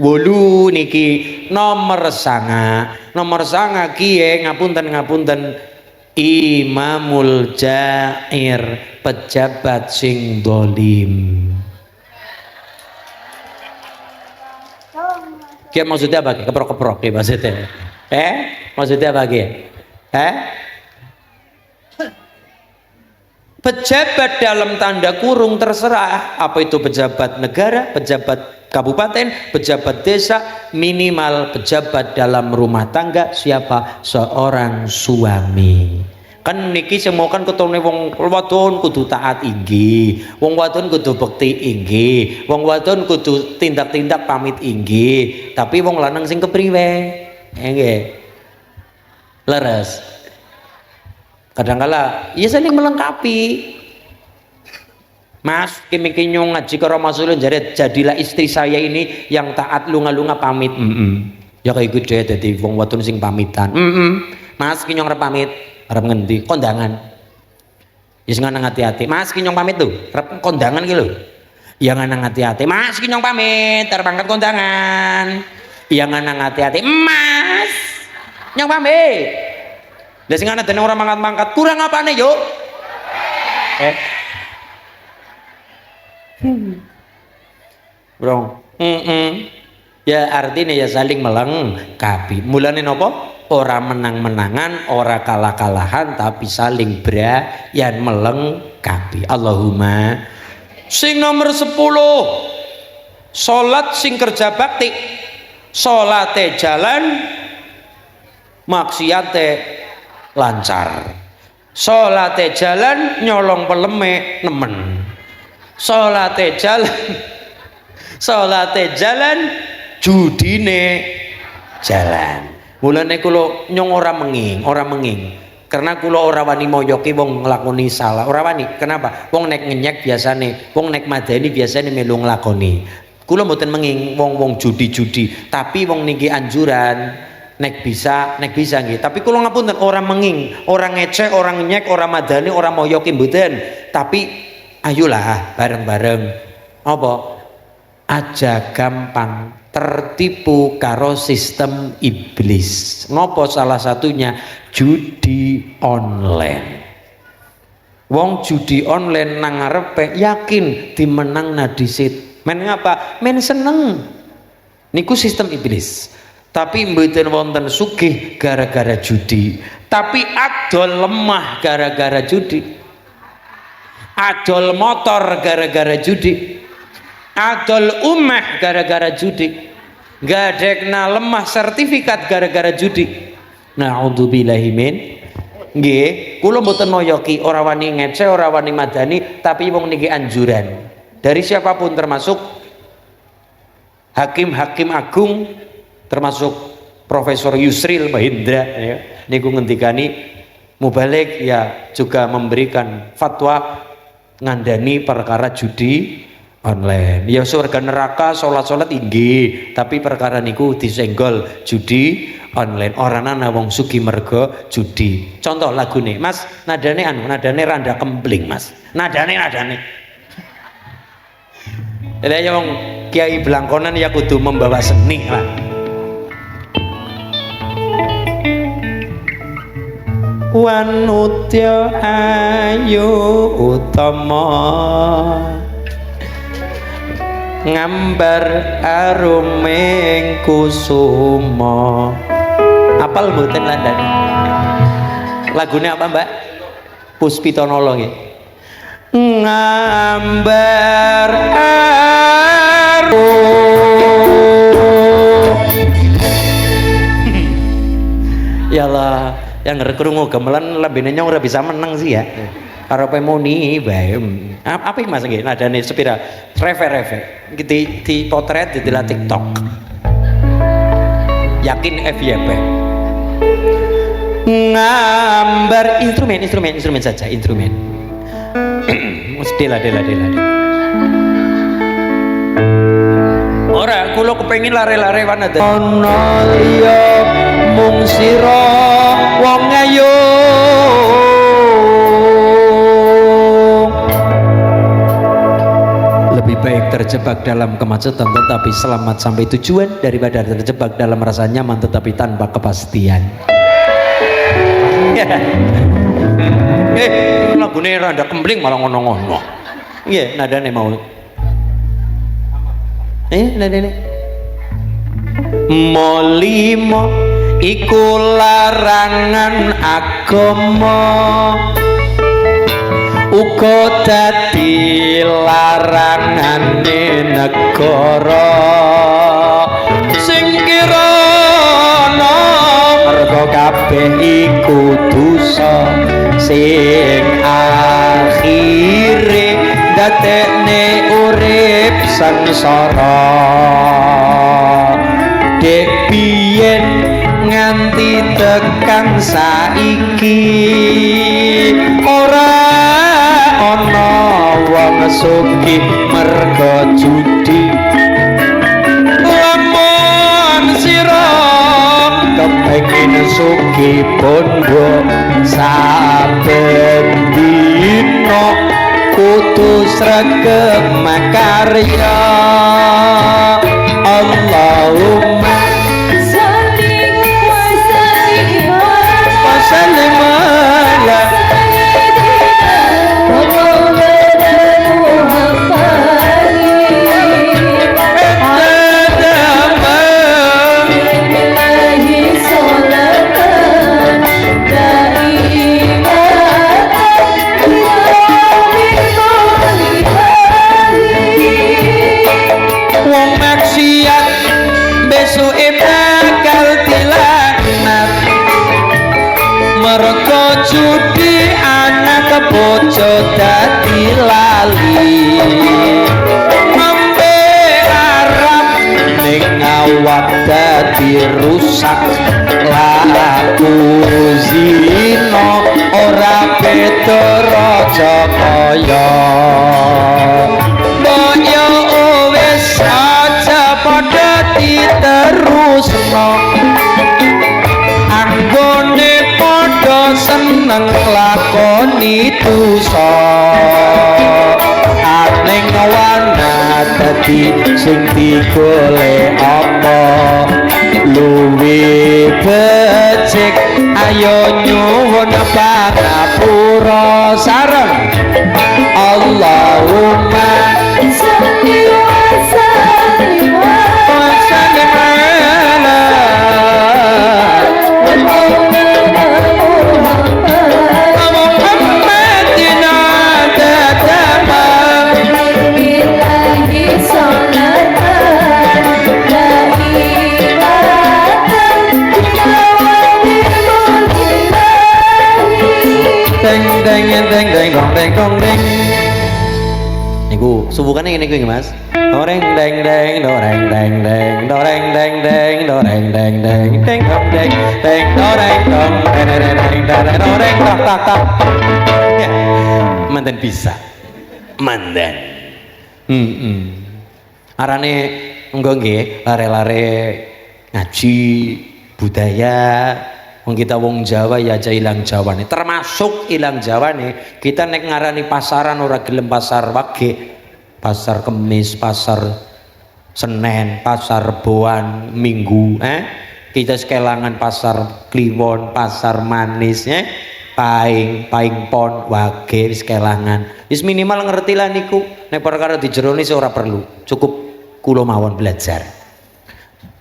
Wolu niki nomor sanga kiye ngapunten Imamul Jair, pejabat sing dolim. Kia maksudnya apa? Keprok-keprok ya maksudnya. Maksudnya apa kia? Pejabat dalam tanda kurung terserah, apa itu pejabat negara, pejabat kabupaten, pejabat desa, minimal pejabat dalam rumah tangga siapa? Seorang suami. Kan niki semua kan ketone wong wadon kudu taat inggih, wong wadon kudu bekti inggih, wong wadon kudu tindak-tindak pamit inggih, tapi wong lanang sing kepriwe? Nggih. Leres. Kadangkala ya saling melengkapi. Mas kimi nyong ngaji karo Mas Ulun jadilah istri saya ini yang taat lunga-lunga pamit. Ya kayak gede dadi wong wadon sing pamitan. Mas ki nyong arep pamit, arep ngendi? Kondangan. Ya sing nang hati-hati. Mas ki nyong pamit lho, arep kondangan ki lho. Ya nang hati-hati. Mas ki nyong pamit, arep angkat kondangan. Ya nang hati-hati. Mas nyong pamit. Lah sing ana dene ora mangkat-mangkat, kurang apane yo? Bro. Ya artinya ya saling melengkapi. Mulane napa? Ora menang-menangan, ora kalah-kalahan, tapi saling yang melengkapi. Allahumma. Sing nomor 10. Salat sing kerja bakti. Salate jalan, maksiate lancar. Salate jalan nyolong peleme nemen. Salate jalan judine jalan. Mulane kula nyong ora menging. Karena kula ora wani moyoki wong nglakoni salah, ora wani. Kenapa? Wong nek ngenyek biasane, wong nek madani biasane melu nglakoni. Kula mboten menging wong judi-judi, tapi wong niki anjuran nek bisa nggih. Tapi kula ngapunten orang menging, orang ngecek, orang nyek, orang madani, orang moyoki mboten. Tapi ayolah bareng-bareng apa? Aja gampang tertipu karo sistem iblis. Ngopo salah satunya judi online. Wong judi online nang ngarepe yakin dimenang disit. Men ngapa? Men seneng. Niku sistem iblis. Tapi mboten wonten sugih gara-gara judi, tapi adol lemah gara-gara judi, adol motor gara-gara judi, adol umah gara-gara judi, gadekna lemah sertifikat gara-gara judi. Naudzubillahi min. Nggih, kula mboten moyoki, ora wani ngece, ora wani madani, tapi wong niki anjuran dari siapapun termasuk hakim-hakim agung, termasuk Profesor Yusril Mahendra ya, niku ngendikani mubalik ya juga memberikan fatwa ngandani perkara judi online. Ya surga neraka salat inggih, tapi perkara niku disenggol judi online. Orang ana wong sugi mergo judi. Contoh lagune, Mas, nadane randa kempling, Mas. Nadane. Jadi wong kiai belangkonan ya kudu membawa seni lah. Wanutya ayu utama ngambar aruming kusuma. Apal mboten landane? Lagune apa, Mbak? Puspitonolo nggih. Ngambar ya Allah, yang ngerkrungu gamelan lebih nyong ora bisa menang sih ya. arepe muni bae. Apik Mas nggih nadane sepira reve di potret di TikTok. Yakin FYP. Ngambar instrumen saja instrumen. Dela. Ora kula kepengin lare-lare wana ana liya mung sira wong ayu lebih baik terjebak dalam kemacetan tetapi selamat sampai tujuan daripada terjebak dalam rasa nyaman tetapi tanpa kepastian. Lagune rada kempling malah ngono-ngono. Iya, nadane mau. Nadane. Molimo iku larangan agama. Uga dadi larangane negara. Sing kirana merga kabeh iku dosa sing akhire dadekne urip sangsara dek biyen nganti tekan saiki ora ana wong sugih merga judi lamun sira kepengin sugih bondo saben dina kudu sregep makarya Allahumma salli wa sallim ala merga judi anak bojo dadi lali ngombe arep ning awak dadi rusak laku zina ora beda raja kaya boyo wis aja padha diterusno anggone padha seneng lakoni dosa aning wana dadi sing digolek apa luwih becik ayo nyuwun pangapura sareng Allahumma salli wa sallim wa sallim ala Muhammadin adama billahi salatan la ilatan deng dong deng niku subuhane ngene kuwi Mas doreng deng doreng deng doreng deng doreng deng deng doreng dong doreng tak ya manten bisa mandan arane engko nggih lare-lare ngaji budaya wong kita wong Jawa ya aja ilang Jawane termasuk ilang Jawane kita nek ngarani pasaran ora gelem pasar wage pasar Kemis pasar Senen pasar Reboan Minggu kita sekelangan pasar Kliwon pasar Manis Paing Pon wage wis kelangan wis minimal ngerti lah niku nek perkara di jero ni ora perlu cukup kula mawon belajar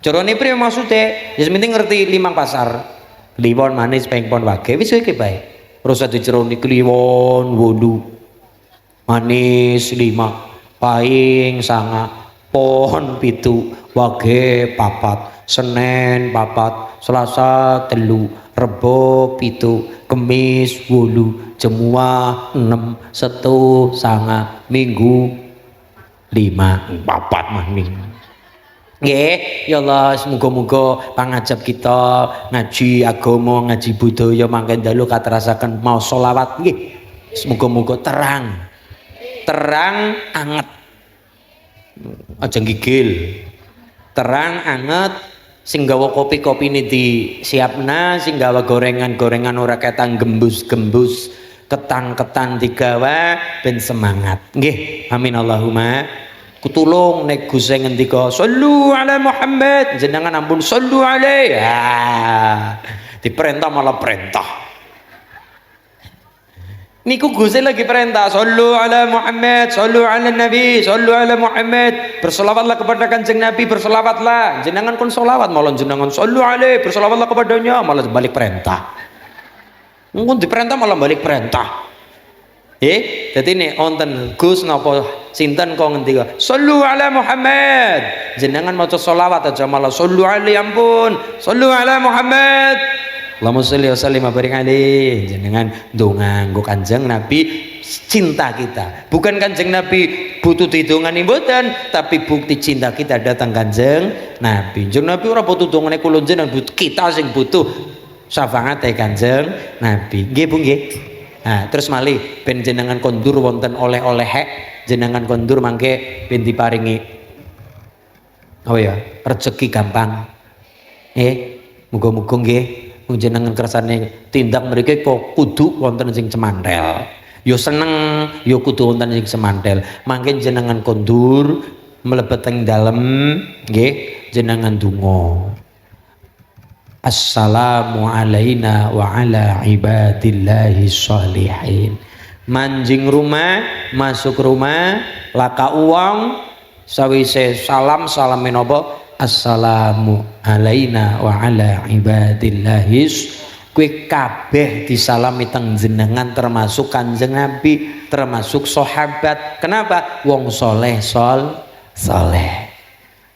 jerone priye maksude wis penting ngerti 5 pasar Kliwon Manis Paing Pon wage wis iki bae terus di jero ni Kliwon 8 Manis 5 Paing 9 Pon 7 Wage papat, Senin papat, Selasa telu, Rebo pitu, Kemis wolu, Jemuah 6, Setu sanga, Minggu 5, papat mah minggu. Nggih, ya Allah, semoga-moga pangajab kita ngaji agama, ngaji budaya mangke dalu katerasaken mau selawat nggih. Semoga-moga terang anget. Aja gigil. Terang anget sing gawa kopi-kopine disiapna, sing gawa gorengan-gorengan ora ketang gembus-gembus, ketan-ketan digawa ben semangat. Nggih, amin Allahumma. Kutulung nek Gus ngendika sallu ala Muhammad jenengan ampun sallu alaihi. Diperintah malah perintah. Niku Gus lagi perintah sallu ala Muhammad, sallu ala Nabi, sallu ala Muhammad. Berselawatlah kepada Kanjeng Nabi, berselawatlah. Jenengan kon selawat malah jenengan sallu alaihi, berselawatlah kepadanya malah balik perintah. Mungkin diperintah malah balik perintah. Jadi nih onten Gus napa sinten kok ngendika sallu ala Muhammad jenengan maca selawat aja malah sallu alaihi ampun sallu ala Muhammad Allahumma sholli wa sallim wa barik alaihi jenengan donga nggo Kanjeng Nabi cinta kita bukan Kanjeng Nabi butuh didongani mboten tapi bukti cinta kita datang Kanjeng Nabi Kanjeng Nabi ora butuh dongane kula jenengan kita sing butuh syafaate Kanjeng Nabi nggih Bu nggih. Nah, terus malih ben jenengan kondur wonten oleh-oleh jenengan kondur mangke ben diparingi rezeki gampang. Muga-muga nggih jenengan kersane tindak mriki kok kudu wonten sing cemantel. Yo seneng yo kudu wonten sing cemantel. Mangke jenengan kondur mlebet teng dalem nggih jenengan donga. Assalamu alaina wa ala ibadillahi sholihin. Manjing rumah, masuk rumah, laka uang, sawise salam menopo. Assalamu alaina wa ala ibadillahi. Kuwi kabeh disalami teng jenengan termasuk Kanjeng Nabi, termasuk sahabat. Kenapa? Wong soleh soleh.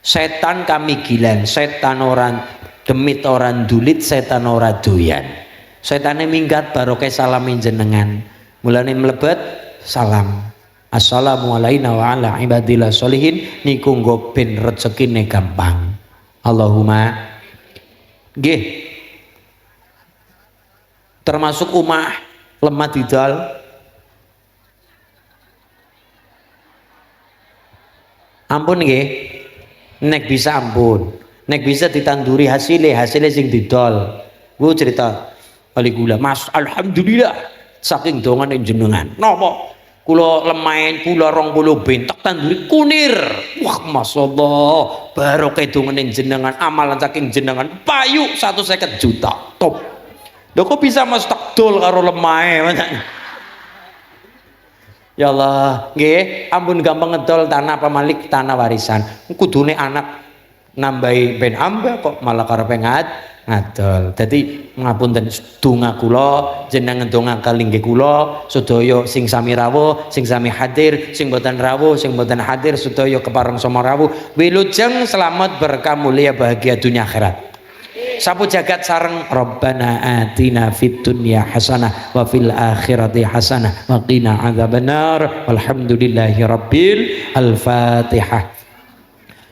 Setan kamigilan, setan orang demit orang dulit, setan ora doyan. Setane minggat barokah salamin jenengan. Mulane mlebet salam. Assalamu alaina wa ala ibadillah sholihin niku nggo ben rezekine gampang. Allahumma nggih. Termasuk umah lemah didal. Ampun nggih. Nek bisa ampun. Nek bisa ditanduri hasilnya sing didol. Gue cerita kali gula Mas alhamdulillah saking dongan jenengan napa kula lemain kula 20 bentek tanduri kunir wah masyaallah barokah dongan jenengan amalan saking jenengan payu 150 juta top lho kok bisa Mas tak dol karo lemahe ya Allah nggih ampun gampang ngedol tanah pamalik tanah warisan kudune anak nambahi ben amba kok malah karepe ngadol. Dadi ngapunten donga kula jenengan donga kalingge kula sedaya sing sami rawuh, sing sami hadir, sing boten rawuh, sing boten hadir sedaya kepareng sama rawuh. Wilujeng selamat berkah mulia bahagia dunia akhirat. Sapu jagat sareng Rabbana atina fid dunya hasanah wa fil akhirati hasanah wa qina adzabannar. Walhamdulillahi rabbil al-Fatihah.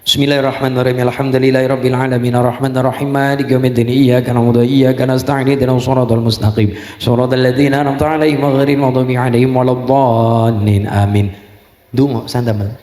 Bismillahirrahmanirrahim. Alhamdulillahirabbil alamin arrahmanir rahim maliki yaumiddin iyyaka na'budu wa iyyaka nasta'in ihdinas siratal mustaqim siratal ladzina an'amta 'alaihim ghairil maghdubi 'alaihim waladdallin amin. Donga santen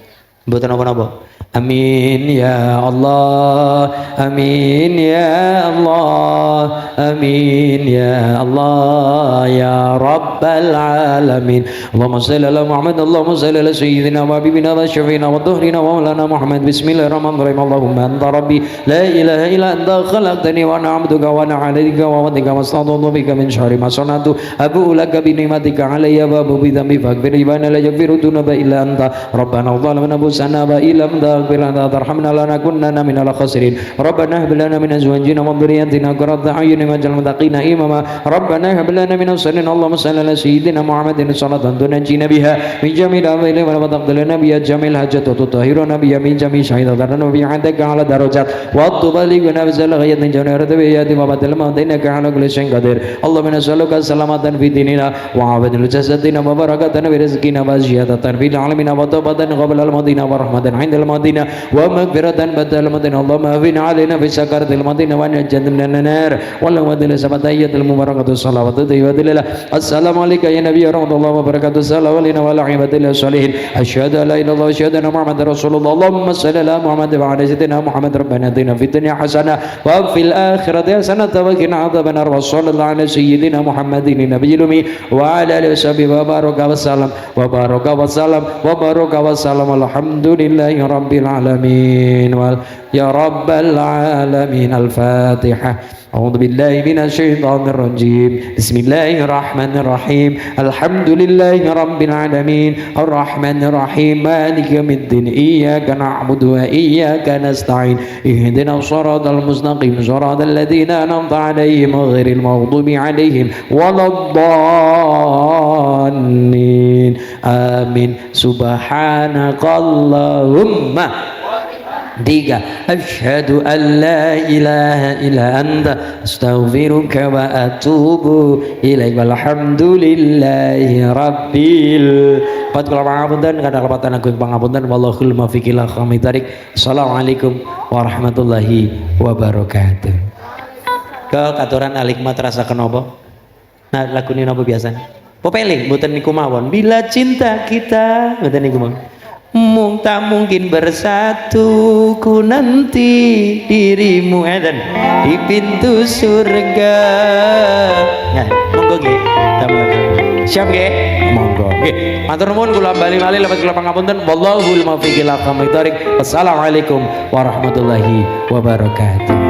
mboten napa-napa. Amin ya Allah, amin ya Allah, amin ya Allah ya Rabbal alamin. Allahumma shalli ala Muhammad, Allahumma shalli ala sayyidina wa habibina wa syafiina wa dhuhrina wa maulana Muhammad. Bismillahirrahmanirrahim. Allahumma anta rabbi la ilaha illa anta khalaqtani wa ana 'abduka wa ana 'alaika wa wadika wastaghfiru bika min syarri ma sanatu abu laka bi ni'matika alayya wa bi dhanbi faghfir li wa la yaghfiru dhunuba illa anta rabbana zalamna anfusana wa illam taghfir lana wa tarhamna lanakunanna minal khasirin. Rabbana hab lana min azwajina wa dhurriyyatina qurrata a'yunin waj'alna muttaqina imama. Rabbana hab lana min as-salihina Allahumma salli ala sayyidina Muhammadin salatan tunajjina biha min jami'il amali wa taqdi lana biha jamil hajat wa tutahhiruna biha min jami'i shaytanin wa bi'adaka ala darajat wa tuballighuna bi salahiyatin jannati bi yadi wa badal ma innaka ala kulli shay'in qadir. Allahumma nas'aluka salamatan fi dinina wa abadan jasadina wa barakatan fi rizqina wa ziyadatan fil alamin wa tawbatan qabla al-madina wa rahmatan 'inda al-madina wa maghfiratan badal al-madina. Allahumma afina 'alaina fi sakaratil madina wa najjatna minan nar wa la wadil sabatayatil mubarakatuh salawatu tayyibatuillah. Assalamu alayka ya nabiy warahmatullahi wabarakatuh. Assalamu alayna wa ala ibadillah salihin. Asyhadu an la ilaha illallah wa asyhadu anna muhammadar rasulullah. Allahumma salli ala Muhammad wa ala sayyidina Muhammad. Rabbana atina fid dunya hasanah wa fil akhirati hasanah wa qina adzabannar. Wa sallallahu ala sayyidina Muhammadin nabiyil ummi wa ala alihi washabihi wa baraka wa sallam wa baraka wa sallam wa baraka wa sallam. Alhamdulillahi rabbil alamin wal ya rabbal alamin. Al-Fatihah. أعوذ بالله من الشيطان الرجيم. بسم الله الرحمن الرحيم. الحمد لله رب العالمين الرحمن الرحيم مالك يوم الدين إياك نعبد وإياك نستعين اهدنا الصراط المستقيم صراط الذين أنعمت عليهم غير المغضوب عليهم ولا الضالين آمين. سبحانك اللهم. 3. Asyhadu an la ilaha illa anta astaghfiruka wa atubu ilaik. Walhamdulillahi rabbil. Pat kula pangapunten kadang lepatan agung pangapunten wallahul muwaffiq ila aqwamit thoriq. Assalamualaikum warahmatullahi wabarakatuh. Kekaturan alikmat rasa kenapa? Nah lagu ini napa biasanya? Popeling mboten niku mawon. Bila cinta kita mboten niku mawon. Tak mungkin bersatu ku nanti dirimu eden di pintu surga. Nah, monggo nggih. Siap nggih? Monggo. Nggih. Matur nuwun kula bali-bali lepat kula pangapunten. Wallahul muwaffiq ila aqwamit thoriq. Wassalamualaikum warahmatullahi wabarakatuh.